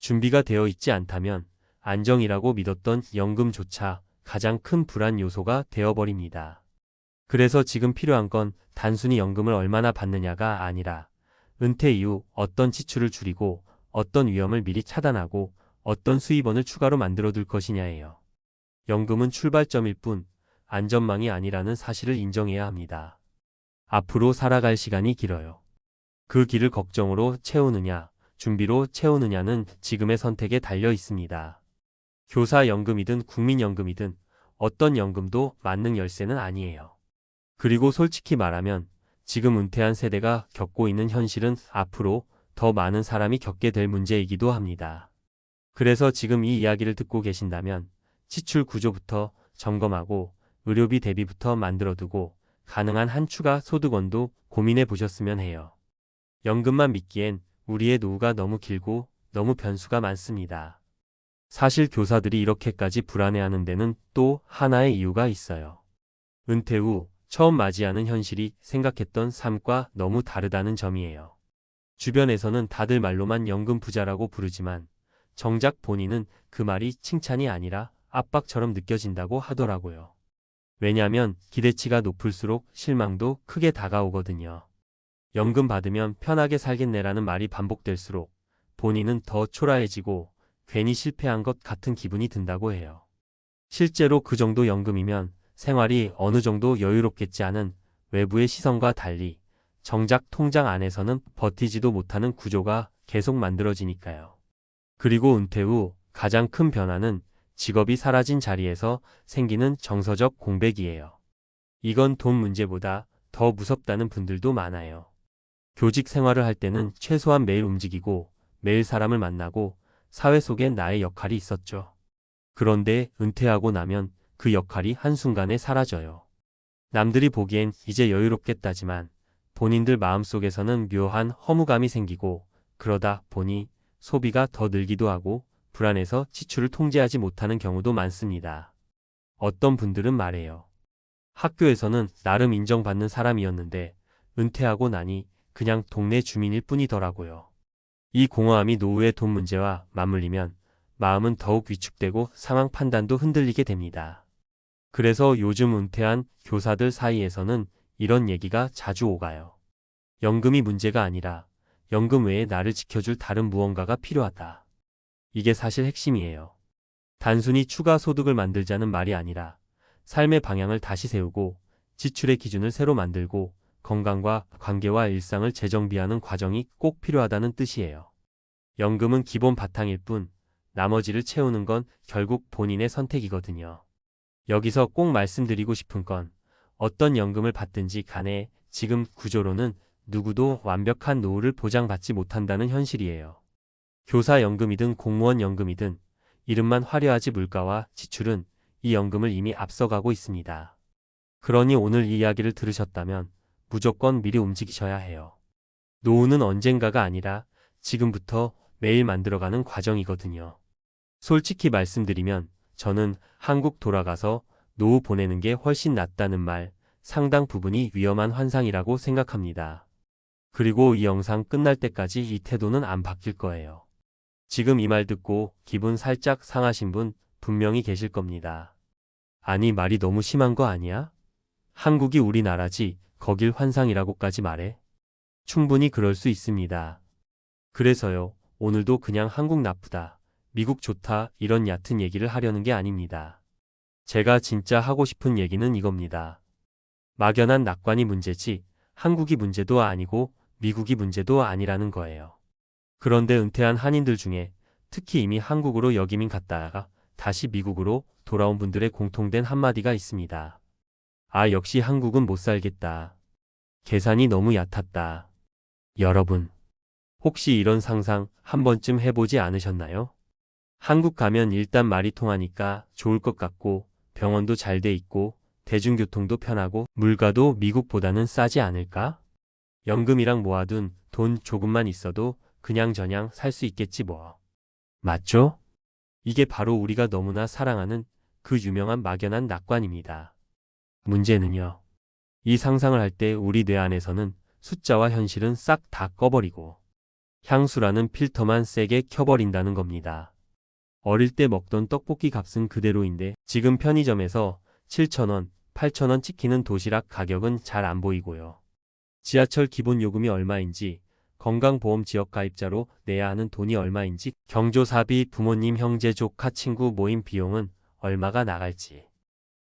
준비가 되어 있지 않다면 안정이라고 믿었던 연금조차 가장 큰 불안 요소가 되어버립니다. 그래서 지금 필요한 건 단순히 연금을 얼마나 받느냐가 아니라 은퇴 이후 어떤 지출을 줄이고 어떤 위험을 미리 차단하고 어떤 수입원을 추가로 만들어둘 것이냐예요. 연금은 출발점일 뿐 안전망이 아니라는 사실을 인정해야 합니다. 앞으로 살아갈 시간이 길어요. 그 길을 걱정으로 채우느냐, 준비로 채우느냐는 지금의 선택에 달려 있습니다. 교사연금이든 국민연금이든 어떤 연금도 만능 열쇠는 아니에요. 그리고 솔직히 말하면 지금 은퇴한 세대가 겪고 있는 현실은 앞으로 더 많은 사람이 겪게 될 문제이기도 합니다. 그래서 지금 이 이야기를 듣고 계신다면 지출 구조부터 점검하고 의료비 대비부터 만들어두고 가능한 한 추가 소득원도 고민해 보셨으면 해요. 연금만 믿기엔 우리의 노후가 너무 길고 너무 변수가 많습니다. 사실 교사들이 이렇게까지 불안해하는 데는 또 하나의 이유가 있어요. 은퇴 후 처음 맞이하는 현실이 생각했던 삶과 너무 다르다는 점이에요. 주변에서는 다들 말로만 연금 부자라고 부르지만 정작 본인은 그 말이 칭찬이 아니라 압박처럼 느껴진다고 하더라고요. 왜냐하면 기대치가 높을수록 실망도 크게 다가오거든요. 연금 받으면 편하게 살겠네라는 말이 반복될수록 본인은 더 초라해지고 괜히 실패한 것 같은 기분이 든다고 해요. 실제로 그 정도 연금이면 생활이 어느 정도 여유롭겠지 하는 외부의 시선과 달리 정작 통장 안에서는 버티지도 못하는 구조가 계속 만들어지니까요. 그리고 은퇴 후 가장 큰 변화는 직업이 사라진 자리에서 생기는 정서적 공백이에요. 이건 돈 문제보다 더 무섭다는 분들도 많아요. 교직 생활을 할 때는 최소한 매일 움직이고 매일 사람을 만나고 사회 속엔 나의 역할이 있었죠. 그런데 은퇴하고 나면 그 역할이 한순간에 사라져요. 남들이 보기엔 이제 여유롭겠다지만 본인들 마음속에서는 묘한 허무감이 생기고 그러다 보니 소비가 더 늘기도 하고 불안해서 지출을 통제하지 못하는 경우도 많습니다. 어떤 분들은 말해요. 학교에서는 나름 인정받는 사람이었는데 은퇴하고 나니 그냥 동네 주민일 뿐이더라고요. 이 공허함이 노후의 돈 문제와 맞물리면 마음은 더욱 위축되고 상황 판단도 흔들리게 됩니다. 그래서 요즘 은퇴한 교사들 사이에서는 이런 얘기가 자주 오가요. 연금이 문제가 아니라 연금 외에 나를 지켜줄 다른 무언가가 필요하다. 이게 사실 핵심이에요. 단순히 추가 소득을 만들자는 말이 아니라 삶의 방향을 다시 세우고 지출의 기준을 새로 만들고 건강과 관계와 일상을 재정비하는 과정이 꼭 필요하다는 뜻이에요. 연금은 기본 바탕일 뿐 나머지를 채우는 건 결국 본인의 선택이거든요. 여기서 꼭 말씀드리고 싶은 건 어떤 연금을 받든지 간에 지금 구조로는 누구도 완벽한 노후를 보장받지 못한다는 현실이에요. 교사연금이든 공무원연금이든 이름만 화려하지 물가와 지출은 이 연금을 이미 앞서가고 있습니다. 그러니 오늘 이 이야기를 들으셨다면 무조건 미리 움직이셔야 해요. 노후는 언젠가가 아니라 지금부터 매일 만들어가는 과정이거든요. 솔직히 말씀드리면 저는 한국 돌아가서 노후 보내는 게 훨씬 낫다는 말 상당 부분이 위험한 환상이라고 생각합니다. 그리고 이 영상 끝날 때까지 이 태도는 안 바뀔 거예요. 지금 이 말 듣고 기분 살짝 상하신 분 분명히 계실 겁니다. 아니 말이 너무 심한 거 아니야? 한국이 우리나라지 거길 환상이라고까지 말해? 충분히 그럴 수 있습니다. 그래서요, 오늘도 그냥 한국 나쁘다, 미국 좋다 이런 얕은 얘기를 하려는 게 아닙니다. 제가 진짜 하고 싶은 얘기는 이겁니다. 막연한 낙관이 문제지 한국이 문제도 아니고 미국이 문제도 아니라는 거예요. 그런데 은퇴한 한인들 중에 특히 이미 한국으로 역이민 갔다가 다시 미국으로 돌아온 분들의 공통된 한마디가 있습니다. 아, 역시 한국은 못 살겠다. 계산이 너무 얕았다. 여러분, 혹시 이런 상상 한 번쯤 해보지 않으셨나요? 한국 가면 일단 말이 통하니까 좋을 것 같고 병원도 잘 돼 있고 대중교통도 편하고 물가도 미국보다는 싸지 않을까? 연금이랑 모아둔 돈 조금만 있어도 그냥저냥 살 수 있겠지 뭐. 맞죠? 이게 바로 우리가 너무나 사랑하는 그 유명한 막연한 낙관입니다. 문제는요, 이 상상을 할 때 우리 뇌 안에서는 숫자와 현실은 싹 다 꺼버리고 향수라는 필터만 세게 켜버린다는 겁니다. 어릴 때 먹던 떡볶이 값은 그대로인데 지금 편의점에서 7,000원, 8,000원 찍히는 도시락 가격은 잘 안 보이고요. 지하철 기본 요금이 얼마인지, 건강보험 지역 가입자로 내야 하는 돈이 얼마인지, 경조사비, 부모님, 형제, 조카, 친구 모임 비용은 얼마가 나갈지.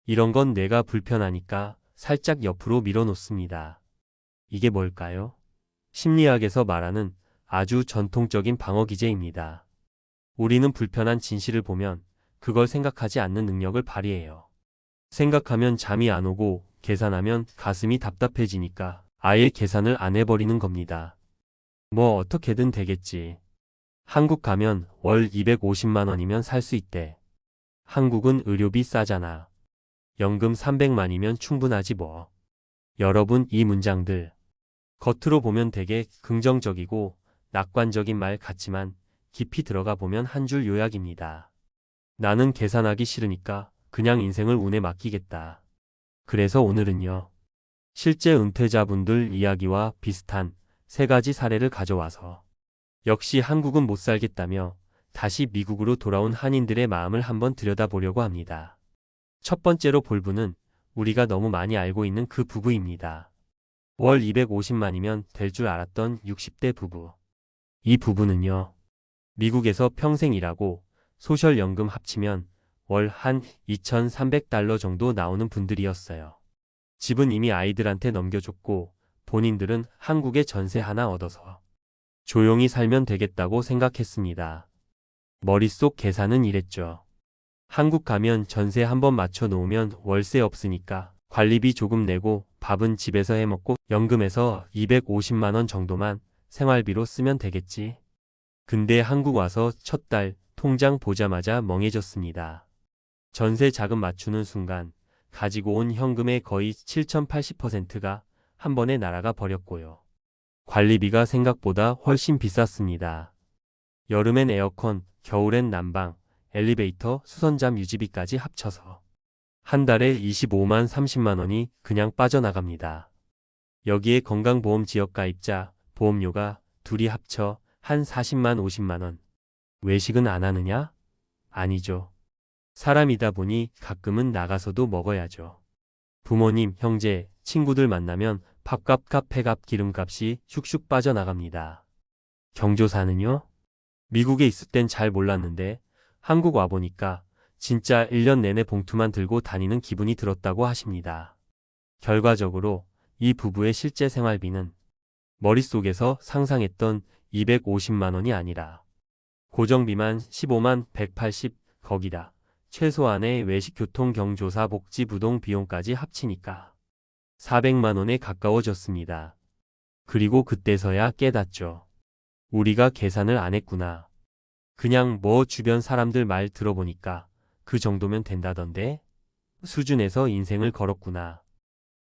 이런 건 뇌가 불편하니까 살짝 옆으로 밀어놓습니다. 이게 뭘까요? 심리학에서 말하는 아주 전통적인 방어 기제입니다. 우리는 불편한 진실을 보면 그걸 생각하지 않는 능력을 발휘해요. 생각하면 잠이 안 오고 계산하면 가슴이 답답해지니까 아예 계산을 안 해버리는 겁니다. 뭐 어떻게든 되겠지. 한국 가면 월 250만 원이면 살 수 있대. 한국은 의료비 싸잖아. 연금 300만이면 충분하지 뭐. 여러분, 이 문장들 겉으로 보면 되게 긍정적이고 낙관적인 말 같지만 깊이 들어가 보면 한 줄 요약입니다. 나는 계산하기 싫으니까 그냥 인생을 운에 맡기겠다. 그래서 오늘은요, 실제 은퇴자분들 이야기와 비슷한 세 가지 사례를 가져와서 역시 한국은 못 살겠다며 다시 미국으로 돌아온 한인들의 마음을 한번 들여다보려고 합니다. 첫 번째로 볼 분은 우리가 너무 많이 알고 있는 그 부부입니다. 월 250만이면 될 줄 알았던 60대 부부. 이 부부는요, 미국에서 평생 일하고 소셜연금 합치면 월 한 2,300달러 정도 나오는 분들이었어요. 집은 이미 아이들한테 넘겨줬고 본인들은 한국에 전세 하나 얻어서 조용히 살면 되겠다고 생각했습니다. 머릿속 계산은 이랬죠. 한국 가면 전세 한번 맞춰 놓으면 월세 없으니까 관리비 조금 내고 밥은 집에서 해 먹고 연금에서 250만 원 정도만 생활비로 쓰면 되겠지. 근데 한국 와서 첫 달 통장 보자마자 멍해졌습니다. 전세 자금 맞추는 순간 가지고 온 현금의 거의 7,080%가 한 번에 날아가 버렸고요. 관리비가 생각보다 훨씬 비쌌습니다. 여름엔 에어컨, 겨울엔 난방, 엘리베이터, 수선잠 유지비까지 합쳐서 한 달에 25만 30만 원이 그냥 빠져나갑니다. 여기에 건강보험 지역 가입자, 보험료가 둘이 합쳐 한 40만 50만 원. 외식은 안 하느냐? 아니죠. 사람이다 보니 가끔은 나가서도 먹어야죠. 부모님, 형제, 친구들 만나면 밥값, 카페값, 기름값이 슉슉 빠져나갑니다. 경조사는요? 미국에 있을 땐 잘 몰랐는데 한국 와보니까 진짜 1년 내내 봉투만 들고 다니는 기분이 들었다고 하십니다. 결과적으로 이 부부의 실제 생활비는 머릿속에서 상상했던 250만 원이 아니라 고정비만 15만 180, 거기다 최소한의 외식, 교통, 경조사, 복지, 부동 비용까지 합치니까 400만 원에 가까워졌습니다. 그리고 그때서야 깨닫죠. 우리가 계산을 안 했구나. 그냥 뭐 주변 사람들 말 들어보니까 그 정도면 된다던데? 수준에서 인생을 걸었구나.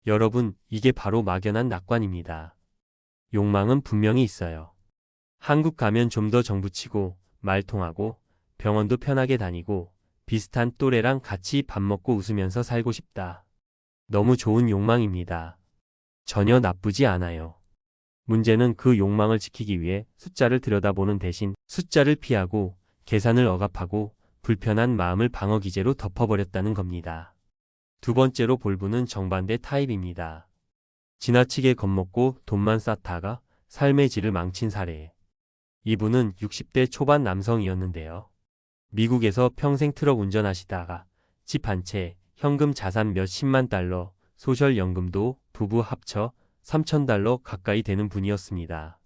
여러분, 이게 바로 막연한 낙관입니다. 욕망은 분명히 있어요. 한국 가면 좀 더 정부치고 말통하고 병원도 편하게 다니고 비슷한 또래랑 같이 밥 먹고 웃으면서 살고 싶다. 너무 좋은 욕망입니다. 전혀 나쁘지 않아요. 문제는 그 욕망을 지키기 위해 숫자를 들여다보는 대신 숫자를 피하고 계산을 억압하고 불편한 마음을 방어 기제로 덮어버렸다는 겁니다. 두 번째로 볼부는 정반대 타입입니다. 지나치게 겁먹고 돈만 쌓다가 삶의 질을 망친 사례. 이분은 60대 초반 남성이었는데요. 미국에서 평생 트럭 운전하시다가 집 한 채, 현금 자산 몇십만 달러, 소셜연금도 부부 합쳐 3,000달러 가까이 되는 분이었습니다.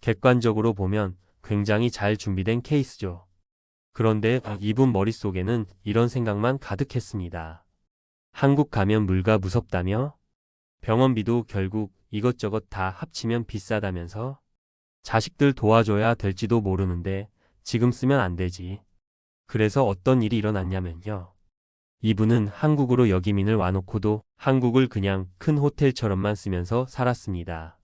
객관적으로 보면 굉장히 잘 준비된 케이스죠. 그런데 이분 머릿속에는 이런 생각만 가득했습니다. 한국 가면 물가 무섭다며? 병원비도 결국 이것저것 다 합치면 비싸다면서? 자식들 도와줘야 될지도 모르는데 지금 쓰면 안 되지. 그래서 어떤 일이 일어났냐면요. 이분은 한국으로 역이민을 와놓고도 한국을 그냥 큰 호텔처럼만 쓰면서 살았습니다.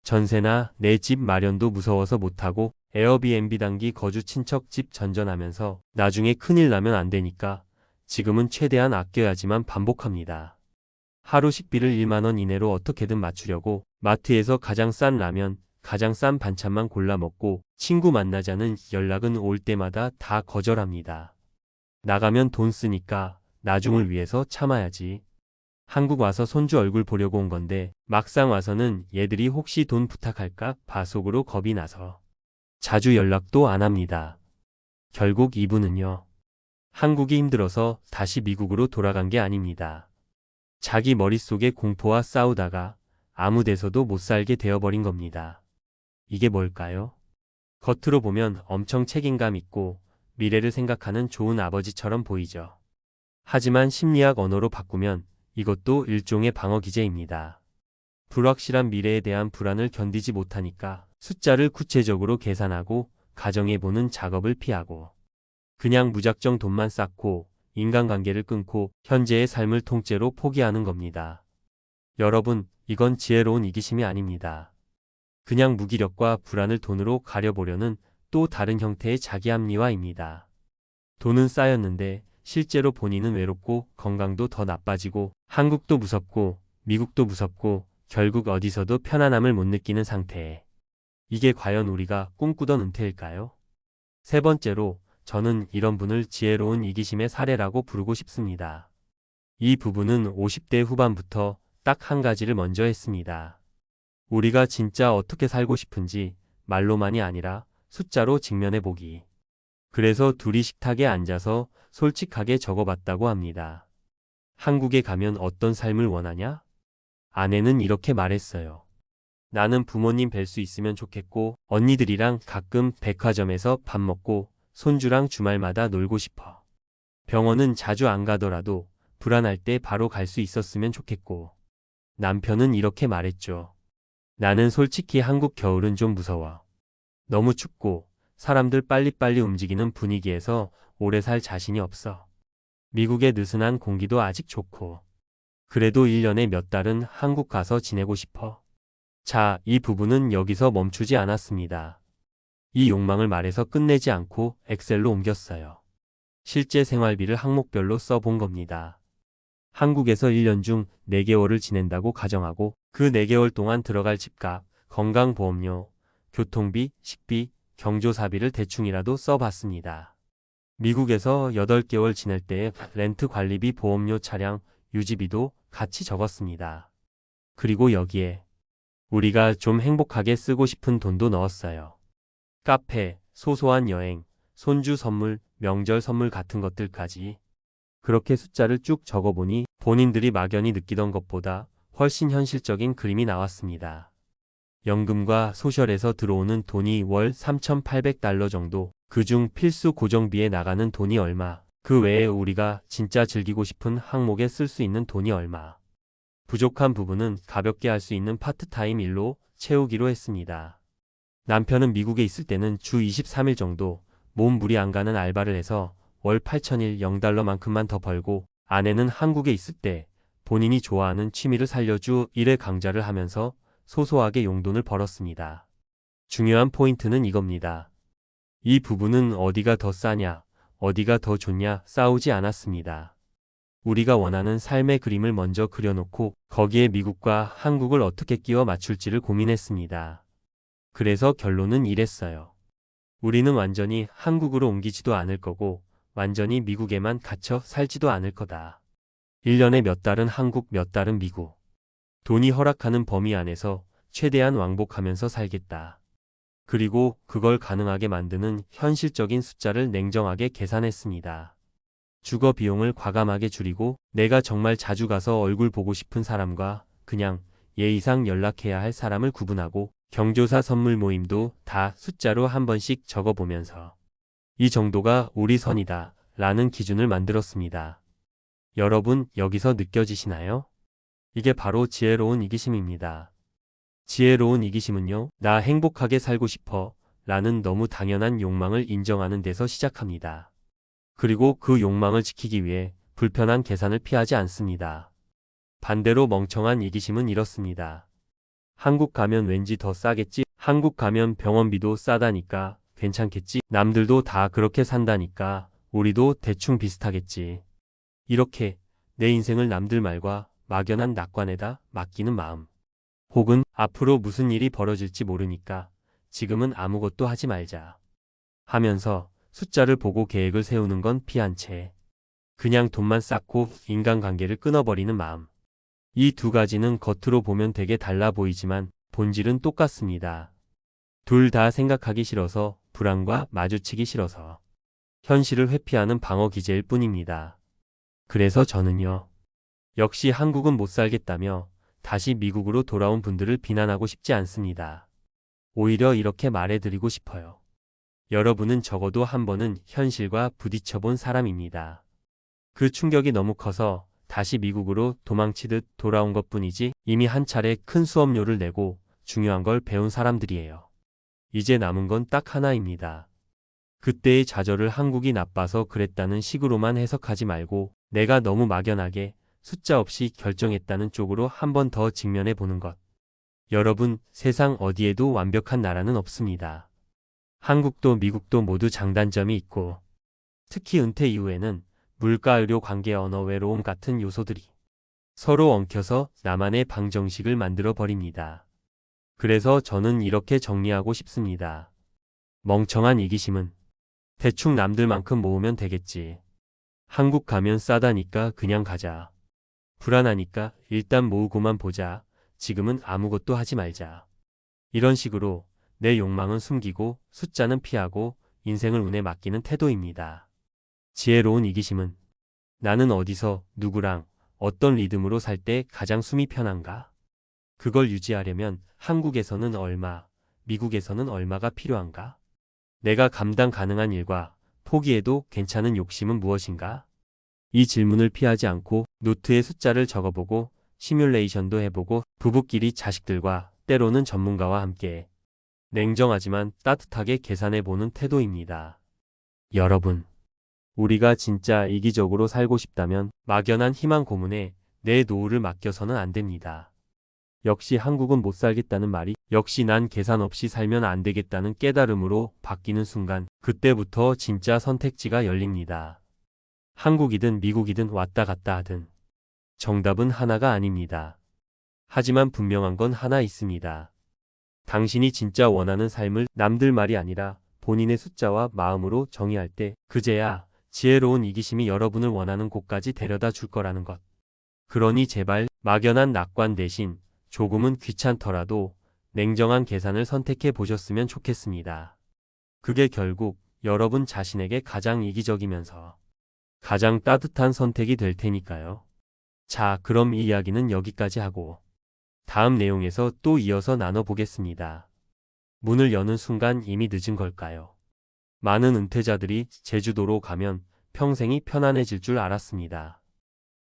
전세나 내 집 마련도 무서워서 못하고 에어비앤비 단기 거주 친척 집 전전하면서 나중에 큰일 나면 안 되니까 지금은 최대한 아껴야지만 반복합니다. 하루 식비를 1만 원 이내로 어떻게든 맞추려고 마트에서 가장 싼 라면, 가장 싼 반찬만 골라 먹고 친구 만나자는 연락은 올 때마다 다 거절합니다. 나가면 돈 쓰니까 나중을 위해서 참아야지. 한국 와서 손주 얼굴 보려고 온 건데 막상 와서는 얘들이 혹시 돈 부탁할까 봐 속으로 겁이 나서 자주 연락도 안 합니다. 결국 이분은요. 한국이 힘들어서 다시 미국으로 돌아간 게 아닙니다. 자기 머릿속의 공포와 싸우다가 아무 데서도 못 살게 되어버린 겁니다. 이게 뭘까요? 겉으로 보면 엄청 책임감 있고 미래를 생각하는 좋은 아버지처럼 보이죠. 하지만 심리학 언어로 바꾸면 이것도 일종의 방어 기제입니다. 불확실한 미래에 대한 불안을 견디지 못하니까 숫자를 구체적으로 계산하고 가정해보는 작업을 피하고 그냥 무작정 돈만 쌓고 인간관계를 끊고 현재의 삶을 통째로 포기하는 겁니다. 여러분, 이건 지혜로운 이기심이 아닙니다. 그냥 무기력과 불안을 돈으로 가려보려는 또 다른 형태의 자기합리화입니다. 돈은 쌓였는데 실제로 본인은 외롭고 건강도 더 나빠지고 한국도 무섭고 미국도 무섭고 결국 어디서도 편안함을 못 느끼는 상태에 이게 과연 우리가 꿈꾸던 은퇴일까요? 세 번째로 저는 이런 분을 지혜로운 이기심의 사례라고 부르고 싶습니다. 이 부부는 50대 후반부터 딱 한 가지를 먼저 했습니다. 우리가 진짜 어떻게 살고 싶은지 말로만이 아니라 숫자로 직면해 보기. 그래서 둘이 식탁에 앉아서 솔직하게 적어봤다고 합니다. 한국에 가면 어떤 삶을 원하냐? 아내는 이렇게 말했어요. 나는 부모님 뵐 수 있으면 좋겠고 언니들이랑 가끔 백화점에서 밥 먹고 손주랑 주말마다 놀고 싶어. 병원은 자주 안 가더라도 불안할 때 바로 갈 수 있었으면 좋겠고. 남편은 이렇게 말했죠. 나는 솔직히 한국 겨울은 좀 무서워. 너무 춥고 사람들 빨리빨리 움직이는 분위기에서 오래 살 자신이 없어. 미국의 느슨한 공기도 아직 좋고. 그래도 1년에 몇 달은 한국 가서 지내고 싶어. 자, 이 부부는 여기서 멈추지 않았습니다. 이 욕망을 말해서 끝내지 않고 엑셀로 옮겼어요. 실제 생활비를 항목별로 써본 겁니다. 한국에서 1년 중 4개월을 지낸다고 가정하고 그 4개월 동안 들어갈 집값, 건강보험료, 교통비, 식비, 경조사비를 대충이라도 써봤습니다. 미국에서 8개월 지낼 때의 렌트 관리비, 보험료, 차량, 유지비도 같이 적었습니다. 그리고 여기에 우리가 좀 행복하게 쓰고 싶은 돈도 넣었어요. 카페, 소소한 여행, 손주 선물, 명절 선물 같은 것들까지. 그렇게 숫자를 쭉 적어보니 본인들이 막연히 느끼던 것보다 훨씬 현실적인 그림이 나왔습니다. 연금과 소셜에서 들어오는 돈이 월 3,800달러 정도, 그중 필수 고정비에 나가는 돈이 얼마, 그 외에 우리가 진짜 즐기고 싶은 항목에 쓸 수 있는 돈이 얼마. 부족한 부분은 가볍게 할 수 있는 파트타임 일로 채우기로 했습니다. 남편은 미국에 있을 때는 주 23일 정도 몸 무리 안 가는 알바를 해서 월 8,000일 0달러만큼만 더 벌고 아내는 한국에 있을 때 본인이 좋아하는 취미를 살려주 일의 강좌를 하면서 소소하게 용돈을 벌었습니다. 중요한 포인트는 이겁니다. 이 부부는 어디가 더 싸냐, 어디가 더 좋냐 싸우지 않았습니다. 우리가 원하는 삶의 그림을 먼저 그려놓고 거기에 미국과 한국을 어떻게 끼워 맞출지를 고민했습니다. 그래서 결론은 이랬어요. 우리는 완전히 한국으로 옮기지도 않을 거고 완전히 미국에만 갇혀 살지도 않을 거다. 1년에 몇 달은 한국, 몇 달은 미국. 돈이 허락하는 범위 안에서 최대한 왕복하면서 살겠다. 그리고 그걸 가능하게 만드는 현실적인 숫자를 냉정하게 계산했습니다. 주거 비용을 과감하게 줄이고 내가 정말 자주 가서 얼굴 보고 싶은 사람과 그냥 예의상 연락해야 할 사람을 구분하고 경조사 선물 모임도 다 숫자로 한 번씩 적어보면서 이 정도가 우리 선이다 라는 기준을 만들었습니다. 여러분 여기서 느껴지시나요? 이게 바로 지혜로운 이기심입니다. 지혜로운 이기심은요, 나 행복하게 살고 싶어 라는 너무 당연한 욕망을 인정하는 데서 시작합니다. 그리고 그 욕망을 지키기 위해 불편한 계산을 피하지 않습니다. 반대로 멍청한 이기심은 이렇습니다. 한국 가면 왠지 더 싸겠지? 한국 가면 병원비도 싸다니까 괜찮겠지? 남들도 다 그렇게 산다니까 우리도 대충 비슷하겠지. 이렇게 내 인생을 남들 말과 막연한 낙관에다 맡기는 마음. 혹은 앞으로 무슨 일이 벌어질지 모르니까 지금은 아무것도 하지 말자 하면서 숫자를 보고 계획을 세우는 건 피한 채 그냥 돈만 쌓고 인간관계를 끊어버리는 마음. 이 두 가지는 겉으로 보면 되게 달라 보이지만 본질은 똑같습니다. 둘 다 생각하기 싫어서, 불안과 마주치기 싫어서 현실을 회피하는 방어 기제일 뿐입니다. 그래서 저는요, 역시 한국은 못 살겠다며 다시 미국으로 돌아온 분들을 비난하고 싶지 않습니다. 오히려 이렇게 말해드리고 싶어요. 여러분은 적어도 한 번은 현실과 부딪혀본 사람입니다. 그 충격이 너무 커서 다시 미국으로 도망치듯 돌아온 것뿐이지 이미 한 차례 큰 수업료를 내고 중요한 걸 배운 사람들이에요. 이제 남은 건 딱 하나입니다. 그때의 좌절을 한국이 나빠서 그랬다는 식으로만 해석하지 말고 내가 너무 막연하게 숫자 없이 결정했다는 쪽으로 한 번 더 직면해 보는 것. 여러분, 세상 어디에도 완벽한 나라는 없습니다. 한국도 미국도 모두 장단점이 있고 특히 은퇴 이후에는 물가, 의료, 관계, 언어, 외로움 같은 요소들이 서로 엉켜서 나만의 방정식을 만들어 버립니다. 그래서 저는 이렇게 정리하고 싶습니다. 멍청한 이기심은 대충 남들만큼 모으면 되겠지. 한국 가면 싸다니까 그냥 가자. 불안하니까 일단 모으고만 보자. 지금은 아무것도 하지 말자. 이런 식으로 내 욕망은 숨기고 숫자는 피하고 인생을 운에 맡기는 태도입니다. 지혜로운 이기심은 나는 어디서 누구랑 어떤 리듬으로 살 때 가장 숨이 편한가? 그걸 유지하려면 한국에서는 얼마, 미국에서는 얼마가 필요한가? 내가 감당 가능한 일과 포기해도 괜찮은 욕심은 무엇인가? 이 질문을 피하지 않고 노트에 숫자를 적어보고 시뮬레이션도 해보고 부부끼리 자식들과 때로는 전문가와 함께 냉정하지만 따뜻하게 계산해보는 태도입니다. 여러분, 우리가 진짜 이기적으로 살고 싶다면 막연한 희망 고문에 내 노후를 맡겨서는 안 됩니다. 역시 한국은 못 살겠다는 말이 역시 난 계산 없이 살면 안 되겠다는 깨달음으로 바뀌는 순간 그때부터 진짜 선택지가 열립니다. 한국이든 미국이든 왔다 갔다 하든 정답은 하나가 아닙니다. 하지만 분명한 건 하나 있습니다. 당신이 진짜 원하는 삶을 남들 말이 아니라 본인의 숫자와 마음으로 정의할 때 그제야 지혜로운 이기심이 여러분을 원하는 곳까지 데려다 줄 거라는 것. 그러니 제발 막연한 낙관 대신 조금은 귀찮더라도 냉정한 계산을 선택해 보셨으면 좋겠습니다. 그게 결국 여러분 자신에게 가장 이기적이면서 가장 따뜻한 선택이 될 테니까요. 자, 그럼 이 이야기는 여기까지 하고 다음 내용에서 또 이어서 나눠보겠습니다. 문을 여는 순간 이미 늦은 걸까요? 많은 은퇴자들이 제주도로 가면 평생이 편안해질 줄 알았습니다.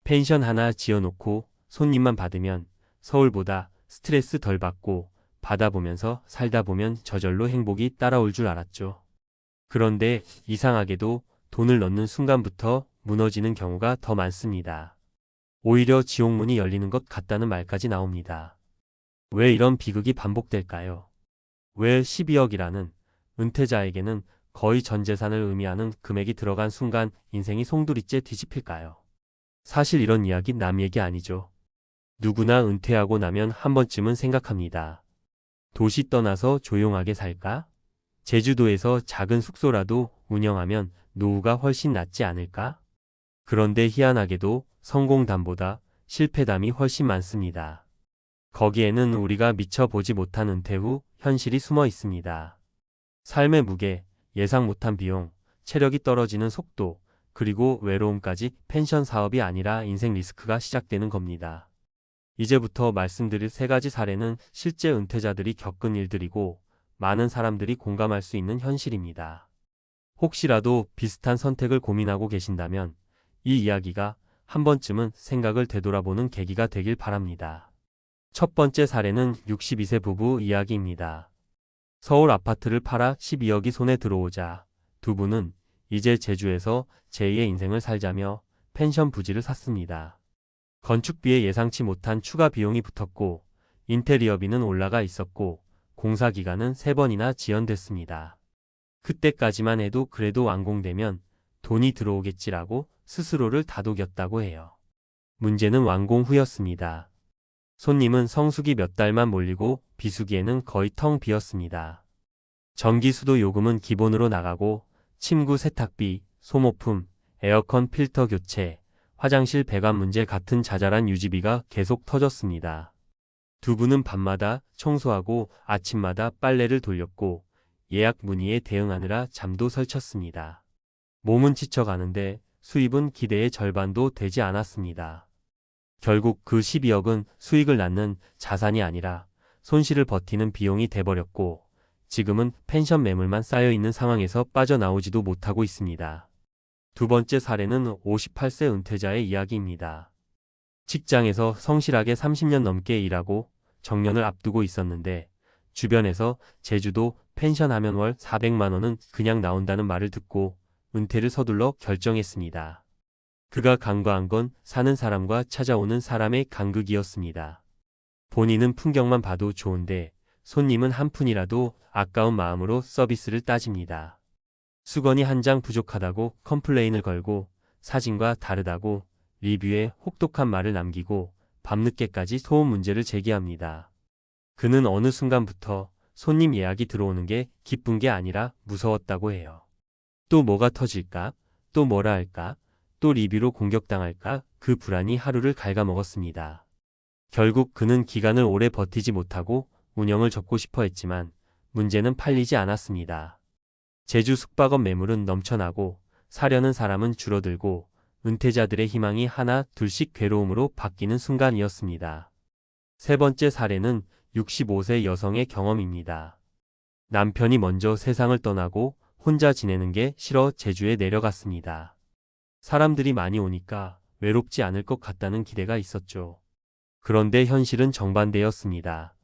펜션 하나 지어놓고 손님만 받으면 서울보다 스트레스 덜 받고 바다 보면서 살다 보면 저절로 행복이 따라올 줄 알았죠. 그런데 이상하게도 돈을 넣는 순간부터 무너지는 경우가 더 많습니다. 오히려 지옥문이 열리는 것 같다는 말까지 나옵니다. 왜 이런 비극이 반복될까요? 왜 12억이라는 은퇴자에게는 거의 전 재산을 의미하는 금액이 들어간 순간 인생이 송두리째 뒤집힐까요? 사실 이런 이야기 남 얘기 아니죠. 누구나 은퇴하고 나면 한 번쯤은 생각합니다. 도시 떠나서 조용하게 살까? 제주도에서 작은 숙소라도 운영하면 노후가 훨씬 낫지 않을까? 그런데 희한하게도 성공담보다 실패담이 훨씬 많습니다. 거기에는 우리가 미처 보지 못한 은퇴 후 현실이 숨어 있습니다. 삶의 무게, 예상 못한 비용, 체력이 떨어지는 속도, 그리고 외로움까지 펜션 사업이 아니라 인생 리스크가 시작되는 겁니다. 이제부터 말씀드릴 세 가지 사례는 실제 은퇴자들이 겪은 일들이고 많은 사람들이 공감할 수 있는 현실입니다. 혹시라도 비슷한 선택을 고민하고 계신다면 이 이야기가 한 번쯤은 생각을 되돌아보는 계기가 되길 바랍니다. 첫 번째 사례는 62세 부부 이야기입니다. 서울 아파트를 팔아 12억이 손에 들어오자 두 분은 이제 제주에서 제2의 인생을 살자며 펜션 부지를 샀습니다. 건축비에 예상치 못한 추가 비용이 붙었고 인테리어비는 올라가 있었고 공사 기간은 3번이나 지연됐습니다. 그때까지만 해도 그래도 완공되면 돈이 들어오겠지라고 스스로를 다독였다고 해요. 문제는 완공 후였습니다. 손님은 성수기 몇 달만 몰리고 비수기에는 거의 텅 비었습니다. 전기수도 요금은 기본으로 나가고 침구 세탁비, 소모품, 에어컨 필터 교체, 화장실 배관 문제 같은 자잘한 유지비가 계속 터졌습니다. 두 분은 밤마다 청소하고 아침마다 빨래를 돌렸고 예약 문의에 대응하느라 잠도 설쳤습니다. 몸은 지쳐가는데 수입은 기대의 절반도 되지 않았습니다. 결국 그 12억은 수익을 낳는 자산이 아니라 손실을 버티는 비용이 돼버렸고 지금은 펜션 매물만 쌓여있는 상황에서 빠져나오지도 못하고 있습니다. 두 번째 사례는 58세 은퇴자의 이야기입니다. 직장에서 성실하게 30년 넘게 일하고 정년을 앞두고 있었는데 주변에서 제주도 펜션 하면 월 400만 원은 그냥 나온다는 말을 듣고 은퇴를 서둘러 결정했습니다. 그가 간과한 건 사는 사람과 찾아오는 사람의 간극이었습니다. 본인은 풍경만 봐도 좋은데 손님은 한 푼이라도 아까운 마음으로 서비스를 따집니다. 수건이 한 장 부족하다고 컴플레인을 걸고 사진과 다르다고 리뷰에 혹독한 말을 남기고 밤늦게까지 소음 문제를 제기합니다. 그는 어느 순간부터 손님 예약이 들어오는 게 기쁜 게 아니라 무서웠다고 해요. 또 뭐가 터질까? 또 뭐라 할까? 또 리뷰로 공격당할까? 그 불안이 하루를 갉아먹었습니다. 결국 그는 기간을 오래 버티지 못하고 운영을 접고 싶어 했지만 문제는 팔리지 않았습니다. 제주 숙박업 매물은 넘쳐나고 사려는 사람은 줄어들고 은퇴자들의 희망이 하나 둘씩 괴로움으로 바뀌는 순간이었습니다. 세 번째 사례는 65세 여성의 경험입니다. 남편이 먼저 세상을 떠나고 혼자 지내는 게 싫어 제주에 내려갔습니다. 사람들이 많이 오니까 외롭지 않을 것 같다는 기대가 있었죠. 그런데 현실은 정반대였습니다.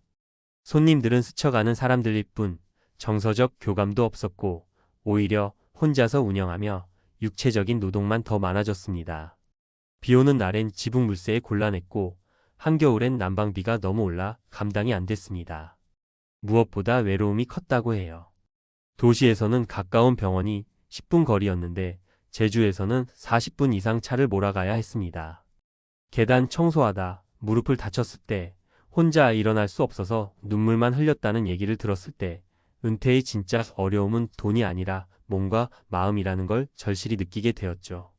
손님들은 스쳐가는 사람들일 뿐 정서적 교감도 없었고 오히려 혼자서 운영하며 육체적인 노동만 더 많아졌습니다. 비오는 날엔 지붕 물세에 곤란했고 한겨울엔 난방비가 너무 올라 감당이 안 됐습니다. 무엇보다 외로움이 컸다고 해요. 도시에서는 가까운 병원이 10분 거리였는데 제주에서는 40분 이상 차를 몰아가야 했습니다. 계단 청소하다 무릎을 다쳤을 때 혼자 일어날 수 없어서 눈물만 흘렸다는 얘기를 들었을 때 은퇴의 진짜 어려움은 돈이 아니라 몸과 마음이라는 걸 절실히 느끼게 되었죠.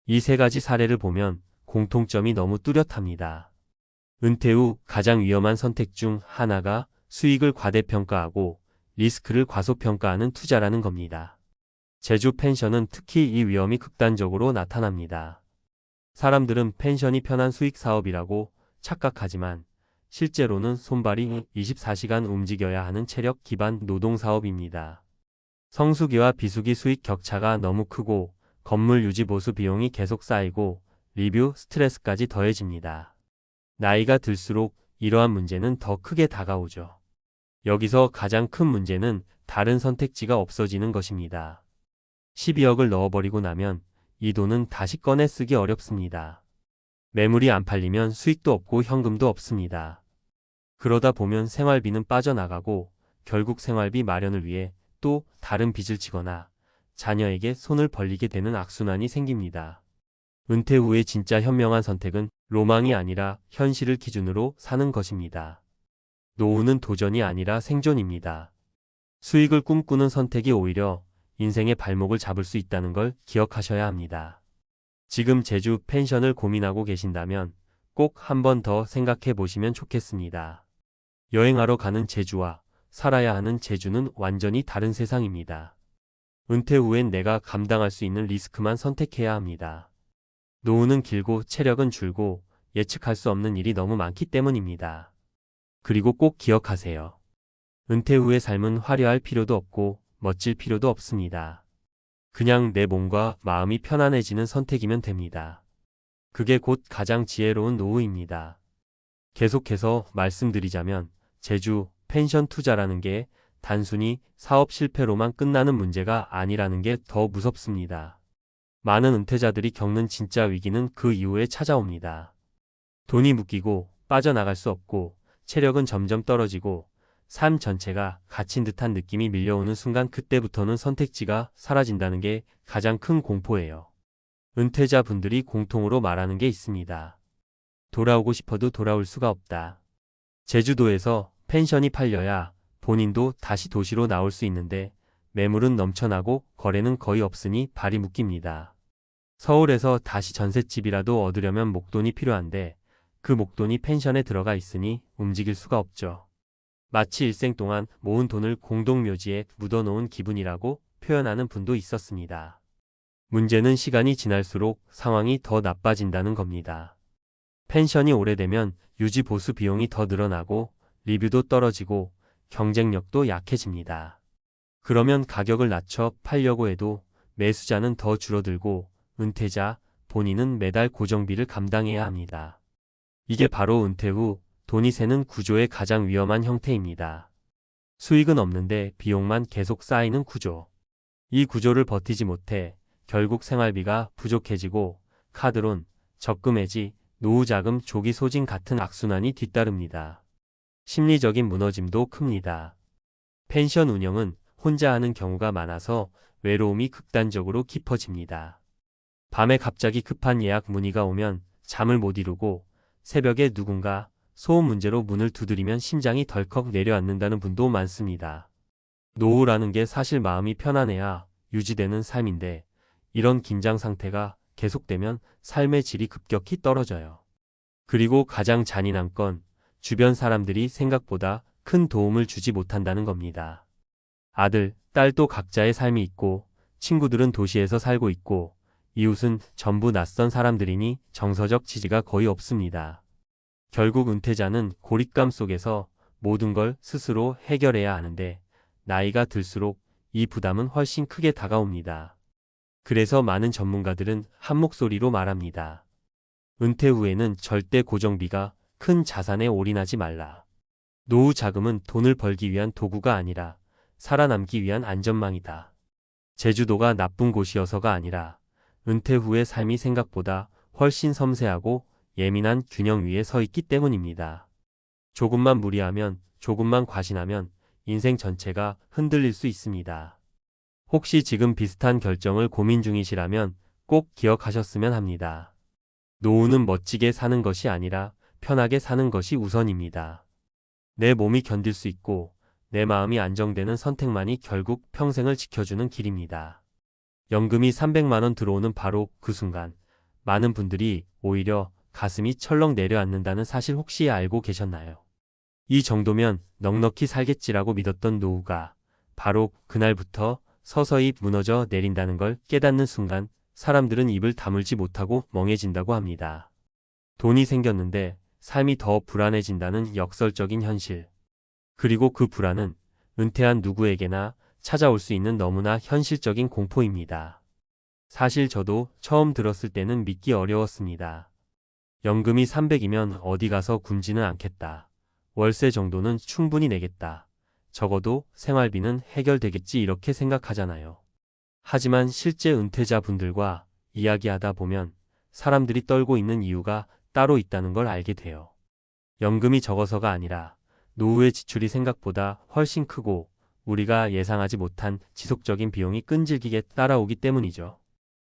이 세 가지 사례를 보면 공통점이 너무 뚜렷합니다. 은퇴 후 가장 위험한 선택 중 하나가 수익을 과대평가하고 리스크를 과소평가하는 투자라는 겁니다. 제주 펜션은 특히 이 위험이 극단적으로 나타납니다. 사람들은 펜션이 편한 수익 사업이라고 착각하지만 실제로는 손발이 24시간 움직여야 하는 체력 기반 노동 사업입니다. 성수기와 비수기 수익 격차가 너무 크고 건물 유지 보수 비용이 계속 쌓이고 리뷰 스트레스까지 더해집니다. 나이가 들수록 이러한 문제는 더 크게 다가오죠. 여기서 가장 큰 문제는 다른 선택지가 없어지는 것입니다. 12억을 넣어버리고 나면 이 돈은 다시 꺼내 쓰기 어렵습니다. 매물이 안 팔리면 수익도 없고 현금도 없습니다. 그러다 보면 생활비는 빠져나가고 결국 생활비 마련을 위해 또 다른 빚을 지거나 자녀에게 손을 벌리게 되는 악순환이 생깁니다. 은퇴 후의 진짜 현명한 선택은 로망이 아니라 현실을 기준으로 사는 것입니다. 노후는 도전이 아니라 생존입니다. 수익을 꿈꾸는 선택이 오히려 인생의 발목을 잡을 수 있다는 걸 기억하셔야 합니다. 지금 제주 펜션을 고민하고 계신다면 꼭 한 번 더 생각해 보시면 좋겠습니다. 여행하러 가는 제주와 살아야 하는 제주는 완전히 다른 세상입니다. 은퇴 후엔 내가 감당할 수 있는 리스크만 선택해야 합니다. 노후는 길고 체력은 줄고 예측할 수 없는 일이 너무 많기 때문입니다. 그리고 꼭 기억하세요. 은퇴 후의 삶은 화려할 필요도 없고 멋질 필요도 없습니다. 그냥 내 몸과 마음이 편안해지는 선택이면 됩니다. 그게 곧 가장 지혜로운 노후입니다. 계속해서 말씀드리자면 제주 펜션 투자라는 게 단순히 사업 실패로만 끝나는 문제가 아니라는 게 더 무섭습니다. 많은 은퇴자들이 겪는 진짜 위기는 그 이후에 찾아옵니다. 돈이 묶이고 빠져나갈 수 없고 체력은 점점 떨어지고 삶 전체가 갇힌 듯한 느낌이 밀려오는 순간, 그때부터는 선택지가 사라진다는 게 가장 큰 공포예요. 은퇴자 분들이 공통으로 말하는 게 있습니다. 돌아오고 싶어도 돌아올 수가 없다. 제주도에서 펜션이 팔려야 본인도 다시 도시로 나올 수 있는데 매물은 넘쳐나고 거래는 거의 없으니 발이 묶입니다. 서울에서 다시 전셋집이라도 얻으려면 목돈이 필요한데 그 목돈이 펜션에 들어가 있으니 움직일 수가 없죠. 마치 일생 동안 모은 돈을 공동묘지에 묻어놓은 기분이라고 표현하는 분도 있었습니다. 문제는 시간이 지날수록 상황이 더 나빠진다는 겁니다. 펜션이 오래되면 유지 보수 비용이 더 늘어나고 리뷰도 떨어지고 경쟁력도 약해집니다. 그러면 가격을 낮춰 팔려고 해도 매수자는 더 줄어들고 은퇴자 본인은 매달 고정비를 감당해야 합니다. 이게 바로 은퇴 후 돈이 새는 구조의 가장 위험한 형태입니다. 수익은 없는데 비용만 계속 쌓이는 구조. 이 구조를 버티지 못해 결국 생활비가 부족해지고 카드론, 적금 해지, 노후자금 조기 소진 같은 악순환이 뒤따릅니다. 심리적인 무너짐도 큽니다. 펜션 운영은 혼자 하는 경우가 많아서 외로움이 극단적으로 깊어집니다. 밤에 갑자기 급한 예약 문의가 오면 잠을 못 이루고 새벽에 누군가 소음 문제로 문을 두드리면 심장이 덜컥 내려앉는다는 분도 많습니다. 노후라는 게 사실 마음이 편안해야 유지되는 삶인데 이런 긴장 상태가 계속되면 삶의 질이 급격히 떨어져요. 그리고 가장 잔인한 건 주변 사람들이 생각보다 큰 도움을 주지 못한다는 겁니다. 아들, 딸도 각자의 삶이 있고 친구들은 도시에서 살고 있고 이웃은 전부 낯선 사람들이니 정서적 지지가 거의 없습니다. 결국 은퇴자는 고립감 속에서 모든 걸 스스로 해결해야 하는데 나이가 들수록 이 부담은 훨씬 크게 다가옵니다. 그래서 많은 전문가들은 한 목소리로 말합니다. 은퇴 후에는 절대 고정비가 큰 자산에 올인하지 말라. 노후 자금은 돈을 벌기 위한 도구가 아니라 살아남기 위한 안전망이다. 제주도가 나쁜 곳이어서가 아니라 은퇴 후의 삶이 생각보다 훨씬 섬세하고 예민한 균형 위에 서 있기 때문입니다. 조금만 무리하면, 조금만 과신하면 인생 전체가 흔들릴 수 있습니다. 혹시 지금 비슷한 결정을 고민 중이시라면 꼭 기억하셨으면 합니다. 노후는 멋지게 사는 것이 아니라 편하게 사는 것이 우선입니다. 내 몸이 견딜 수 있고 내 마음이 안정되는 선택만이 결국 평생을 지켜주는 길입니다. 연금이 300만 원 들어오는 바로 그 순간 많은 분들이 오히려 가슴이 철렁 내려앉는다는 사실 혹시 알고 계셨나요? 이 정도면 넉넉히 살겠지라고 믿었던 노후가 바로 그날부터 서서히 무너져 내린다는 걸 깨닫는 순간 사람들은 입을 다물지 못하고 멍해진다고 합니다. 돈이 생겼는데 삶이 더 불안해진다는 역설적인 현실. 그리고 그 불안은 은퇴한 누구에게나 찾아올 수 있는 너무나 현실적인 공포입니다. 사실 저도 처음 들었을 때는 믿기 어려웠습니다. 연금이 300이면 어디 가서 굶지는 않겠다. 월세 정도는 충분히 내겠다. 적어도 생활비는 해결되겠지 이렇게 생각하잖아요. 하지만 실제 은퇴자 분들과 이야기하다 보면 사람들이 떨고 있는 이유가 따로 있다는 걸 알게 돼요. 연금이 적어서가 아니라 노후의 지출이 생각보다 훨씬 크고 우리가 예상하지 못한 지속적인 비용이 끈질기게 따라오기 때문이죠.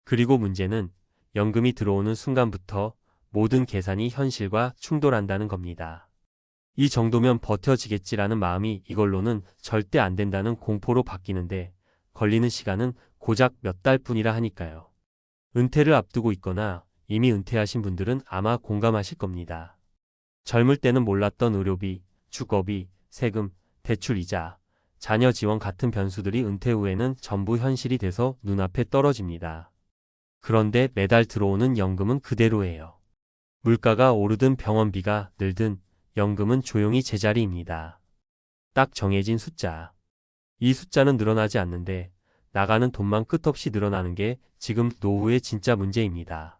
그리고 문제는 연금이 들어오는 순간부터 모든 계산이 현실과 충돌한다는 겁니다. 이 정도면 버텨지겠지라는 마음이 이걸로는 절대 안 된다는 공포로 바뀌는데 걸리는 시간은 고작 몇 달 뿐이라 하니까요. 은퇴를 앞두고 있거나 이미 은퇴하신 분들은 아마 공감하실 겁니다. 젊을 때는 몰랐던 의료비, 주거비, 세금, 대출이자, 자녀 지원 같은 변수들이 은퇴 후에는 전부 현실이 돼서 눈앞에 떨어집니다. 그런데 매달 들어오는 연금은 그대로예요. 물가가 오르든 병원비가 늘든 연금은 조용히 제자리입니다. 딱 정해진 숫자. 이 숫자는 늘어나지 않는데 나가는 돈만 끝없이 늘어나는 게 지금 노후의 진짜 문제입니다.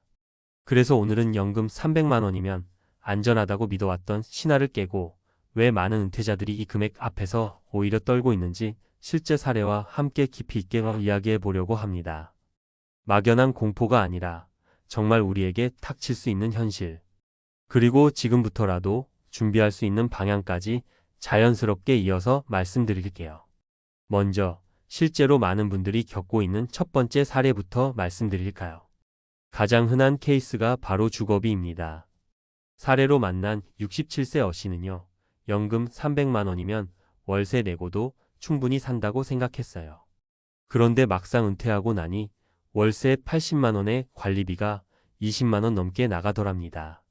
그래서 오늘은 연금 300만 원이면 안전하다고 믿어왔던 신화를 깨고 왜 많은 은퇴자들이 이 금액 앞에서 오히려 떨고 있는지 실제 사례와 함께 깊이 있게 이야기해 보려고 합니다. 막연한 공포가 아니라 정말 우리에게 닥칠 수 있는 현실. 그리고 지금부터라도 준비할 수 있는 방향까지 자연스럽게 이어서 말씀드릴게요. 먼저 실제로 많은 분들이 겪고 있는 첫 번째 사례부터 말씀드릴까요? 가장 흔한 케이스가 바로 주거비입니다. 사례로 만난 67세 어씨는요. 연금 300만 원이면 월세 내고도 충분히 산다고 생각했어요. 그런데 막상 은퇴하고 나니 월세 80만 원의 관리비가 20만 원 넘게 나가더랍니다.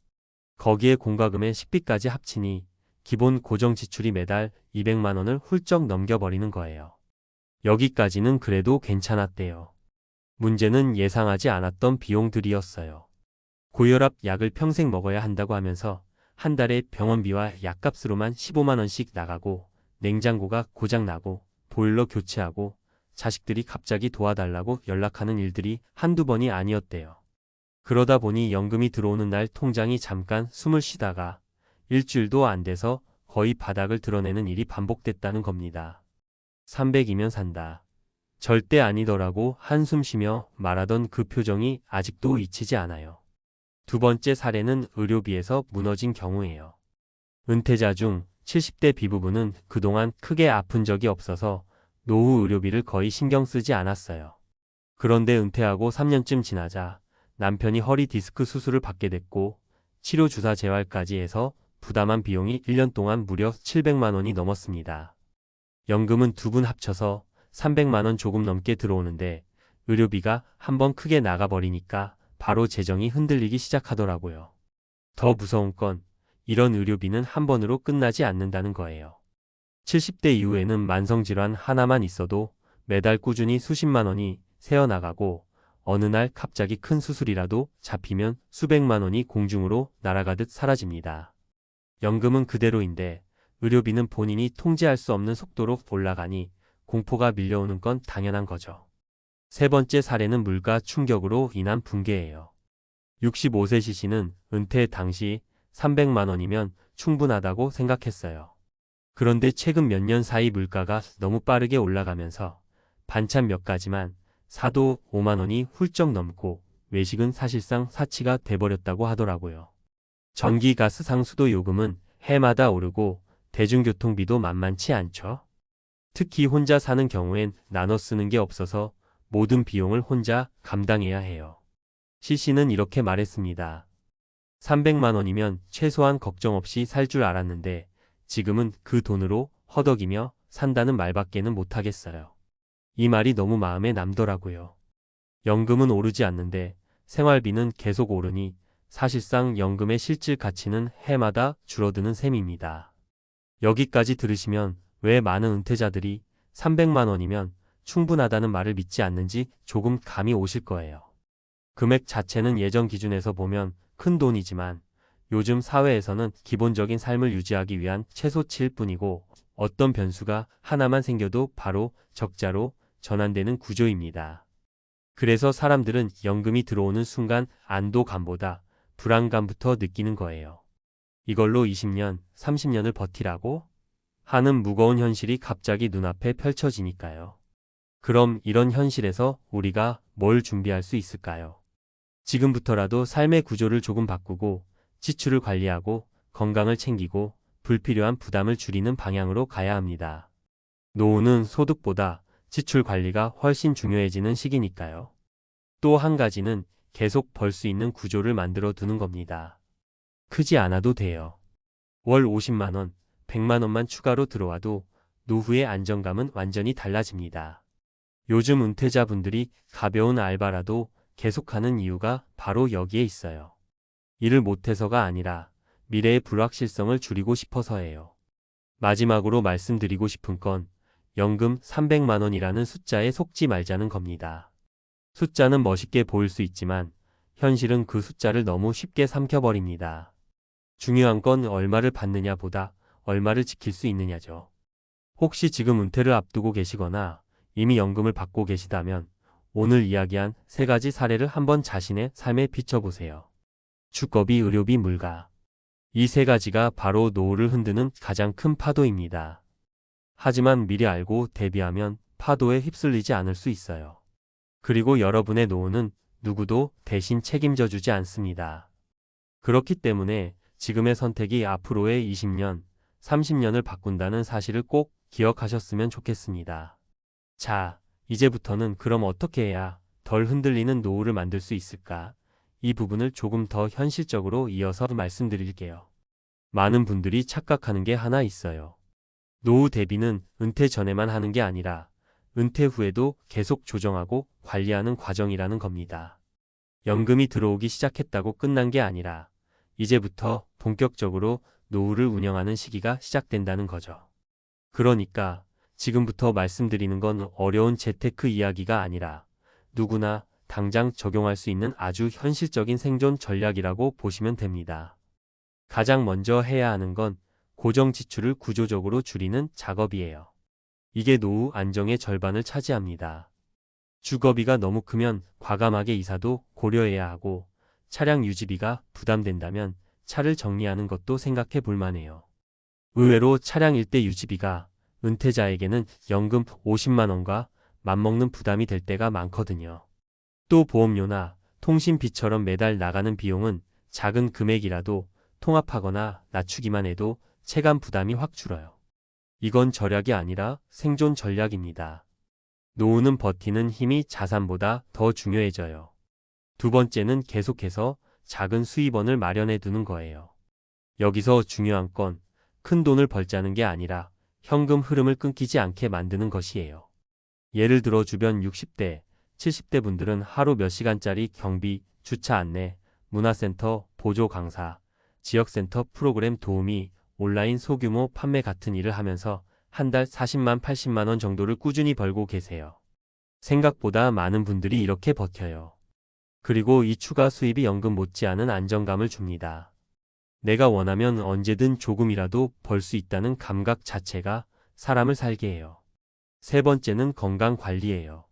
거기에 공과금의 식비까지 합치니 기본 고정 지출이 매달 200만 원을 훌쩍 넘겨버리는 거예요. 여기까지는 그래도 괜찮았대요. 문제는 예상하지 않았던 비용들이었어요. 고혈압 약을 평생 먹어야 한다고 하면서 한 달에 병원비와 약값으로만 15만 원씩 나가고 냉장고가 고장나고 보일러 교체하고 자식들이 갑자기 도와달라고 연락하는 일들이 한두 번이 아니었대요. 그러다 보니 연금이 들어오는 날 통장이 잠깐 숨을 쉬다가 일주일도 안 돼서 거의 바닥을 드러내는 일이 반복됐다는 겁니다. 300이면 산다. 절대 아니더라고 한숨 쉬며 말하던 그 표정이 아직도 잊히지 않아요. 두 번째 사례는 의료비에서 무너진 경우예요. 은퇴자 중 70대 비부부는 그동안 크게 아픈 적이 없어서 노후 의료비를 거의 신경 쓰지 않았어요. 그런데 은퇴하고 3년쯤 지나자 남편이 허리 디스크 수술을 받게 됐고 치료 주사 재활까지 해서 부담한 비용이 1년 동안 무려 700만 원이 넘었습니다. 연금은 두 분 합쳐서 300만 원 조금 넘게 들어오는데 의료비가 한번 크게 나가버리니까 바로 재정이 흔들리기 시작하더라고요. 더 무서운 건 이런 의료비는 한 번으로 끝나지 않는다는 거예요. 70대 이후에는 만성질환 하나만 있어도 매달 꾸준히 수십만 원이 새어나가고 어느 날 갑자기 큰 수술이라도 잡히면 수백만 원이 공중으로 날아가듯 사라집니다. 연금은 그대로인데 의료비는 본인이 통제할 수 없는 속도로 올라가니 공포가 밀려오는 건 당연한 거죠. 세 번째 사례는 물가 충격으로 인한 붕괴예요. 65세 C씨는 은퇴 당시 300만 원이면 충분하다고 생각했어요. 그런데 최근 몇 년 사이 물가가 너무 빠르게 올라가면서 반찬 몇 가지만 사도 5만 원이 훌쩍 넘고 외식은 사실상 사치가 돼버렸다고 하더라고요. 전기, 가스, 상수도 요금은 해마다 오르고 대중교통비도 만만치 않죠. 특히 혼자 사는 경우엔 나눠 쓰는 게 없어서 모든 비용을 혼자 감당해야 해요. C씨는 이렇게 말했습니다. 300만 원이면 최소한 걱정 없이 살 줄 알았는데 지금은 그 돈으로 허덕이며 산다는 말밖에는 못하겠어요. 이 말이 너무 마음에 남더라고요. 연금은 오르지 않는데 생활비는 계속 오르니 사실상 연금의 실질 가치는 해마다 줄어드는 셈입니다. 여기까지 들으시면 왜 많은 은퇴자들이 300만 원이면 충분하다는 말을 믿지 않는지 조금 감이 오실 거예요. 금액 자체는 예전 기준에서 보면 큰 돈이지만 요즘 사회에서는 기본적인 삶을 유지하기 위한 최소치일 뿐이고 어떤 변수가 하나만 생겨도 바로 적자로 전환되는 구조입니다. 그래서 사람들은 연금이 들어오는 순간 안도감보다 불안감부터 느끼는 거예요. 이걸로 20년, 30년을 버티라고 하는 무거운 현실이 갑자기 눈앞에 펼쳐지니까요. 그럼 이런 현실에서 우리가 뭘 준비할 수 있을까요? 지금부터라도 삶의 구조를 조금 바꾸고 지출을 관리하고 건강을 챙기고 불필요한 부담을 줄이는 방향으로 가야 합니다. 노후는 소득보다 지출 관리가 훨씬 중요해지는 시기니까요. 또 한 가지는 계속 벌 수 있는 구조를 만들어 두는 겁니다. 크지 않아도 돼요. 월 50만 원, 100만 원만 추가로 들어와도 노후의 안정감은 완전히 달라집니다. 요즘 은퇴자분들이 가벼운 알바라도 계속하는 이유가 바로 여기에 있어요. 일을 못해서가 아니라 미래의 불확실성을 줄이고 싶어서예요. 마지막으로 말씀드리고 싶은 건 연금 300만 원이라는 숫자에 속지 말자는 겁니다. 숫자는 멋있게 보일 수 있지만 현실은 그 숫자를 너무 쉽게 삼켜버립니다. 중요한 건 얼마를 받느냐 보다 얼마를 지킬 수 있느냐죠. 혹시 지금 은퇴를 앞두고 계시거나 이미 연금을 받고 계시다면 오늘 이야기한 3가지 사례를 한번 자신의 삶에 비춰보세요. 주거비, 의료비, 물가. 이 3가지가 바로 노후를 흔드는 가장 큰 파도입니다. 하지만 미리 알고 대비하면 파도에 휩쓸리지 않을 수 있어요. 그리고 여러분의 노후는 누구도 대신 책임져 주지 않습니다. 그렇기 때문에 지금의 선택이 앞으로의 20년, 30년을 바꾼다는 사실을 꼭 기억하셨으면 좋겠습니다. 자, 이제부터는 그럼 어떻게 해야 덜 흔들리는 노후를 만들 수 있을까? 이 부분을 조금 더 현실적으로 이어서 말씀드릴게요. 많은 분들이 착각하는 게 하나 있어요. 노후 대비는 은퇴 전에만 하는 게 아니라 은퇴 후에도 계속 조정하고 관리하는 과정이라는 겁니다. 연금이 들어오기 시작했다고 끝난 게 아니라 이제부터 본격적으로 노후를 운영하는 시기가 시작된다는 거죠. 그러니까 지금부터 말씀드리는 건 어려운 재테크 이야기가 아니라 누구나 당장 적용할 수 있는 아주 현실적인 생존 전략이라고 보시면 됩니다. 가장 먼저 해야 하는 건 고정 지출을 구조적으로 줄이는 작업이에요. 이게 노후 안정의 절반을 차지합니다. 주거비가 너무 크면 과감하게 이사도 고려해야 하고 차량 유지비가 부담된다면 차를 정리하는 것도 생각해 볼 만해요. 의외로 차량 일대 유지비가 은퇴자에게는 연금 50만 원과 맞먹는 부담이 될 때가 많거든요. 또 보험료나 통신비처럼 매달 나가는 비용은 작은 금액이라도 통합하거나 낮추기만 해도 체감 부담이 확 줄어요. 이건 절약이 아니라 생존 전략입니다. 노후는 버티는 힘이 자산보다 더 중요해져요. 두 번째는 계속해서 작은 수입원을 마련해 두는 거예요. 여기서 중요한 건 큰 돈을 벌자는 게 아니라 현금 흐름을 끊기지 않게 만드는 것이에요. 예를 들어 주변 60대, 70대 분들은 하루 몇 시간짜리 경비, 주차 안내, 문화센터, 보조 강사, 지역센터 프로그램 도우미, 온라인 소규모 판매 같은 일을 하면서 한 달 40만, 80만 원 정도를 꾸준히 벌고 계세요. 생각보다 많은 분들이 이렇게 버텨요. 그리고 이 추가 수입이 연금 못지않은 안정감을 줍니다. 내가 원하면 언제든 조금이라도 벌 수 있다는 감각 자체가 사람을 살게 해요. 세 번째는 건강 관리예요.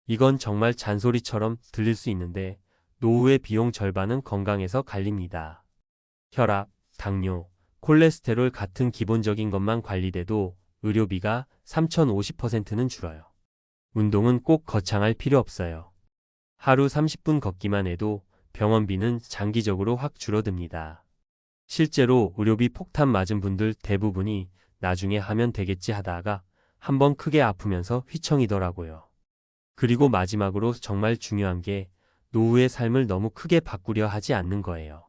이건 정말 잔소리처럼 들릴 수 있는데 노후의 비용 절반은 건강에서 갈립니다. 혈압, 당뇨, 콜레스테롤 같은 기본적인 것만 관리돼도 의료비가 3,050%는 줄어요. 운동은 꼭 거창할 필요 없어요. 하루 30분 걷기만 해도 병원비는 장기적으로 확 줄어듭니다. 실제로 의료비 폭탄 맞은 분들 대부분이 나중에 하면 되겠지 하다가 한번 크게 아프면서 휘청이더라고요. 그리고 마지막으로 정말 중요한 게 노후의 삶을 너무 크게 바꾸려 하지 않는 거예요.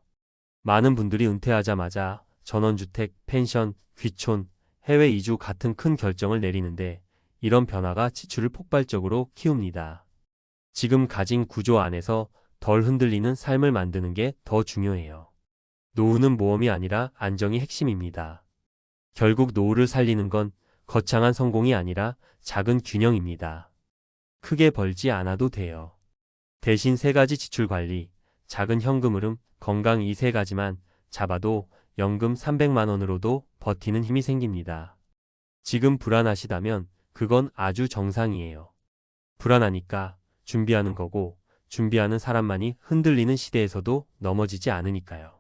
많은 분들이 은퇴하자마자 전원주택, 펜션, 귀촌, 해외 이주 같은 큰 결정을 내리는데 이런 변화가 지출을 폭발적으로 키웁니다. 지금 가진 구조 안에서 덜 흔들리는 삶을 만드는 게 더 중요해요. 노후는 모험이 아니라 안정이 핵심입니다. 결국 노후를 살리는 건 거창한 성공이 아니라 작은 균형입니다. 크게 벌지 않아도 돼요. 대신 3가지 지출 관리, 작은 현금 흐름, 건강 이 3가지만 잡아도 연금 300만 원으로도 버티는 힘이 생깁니다. 지금 불안하시다면 그건 아주 정상이에요. 불안하니까 준비하는 거고 준비하는 사람만이 흔들리는 시대에서도 넘어지지 않으니까요.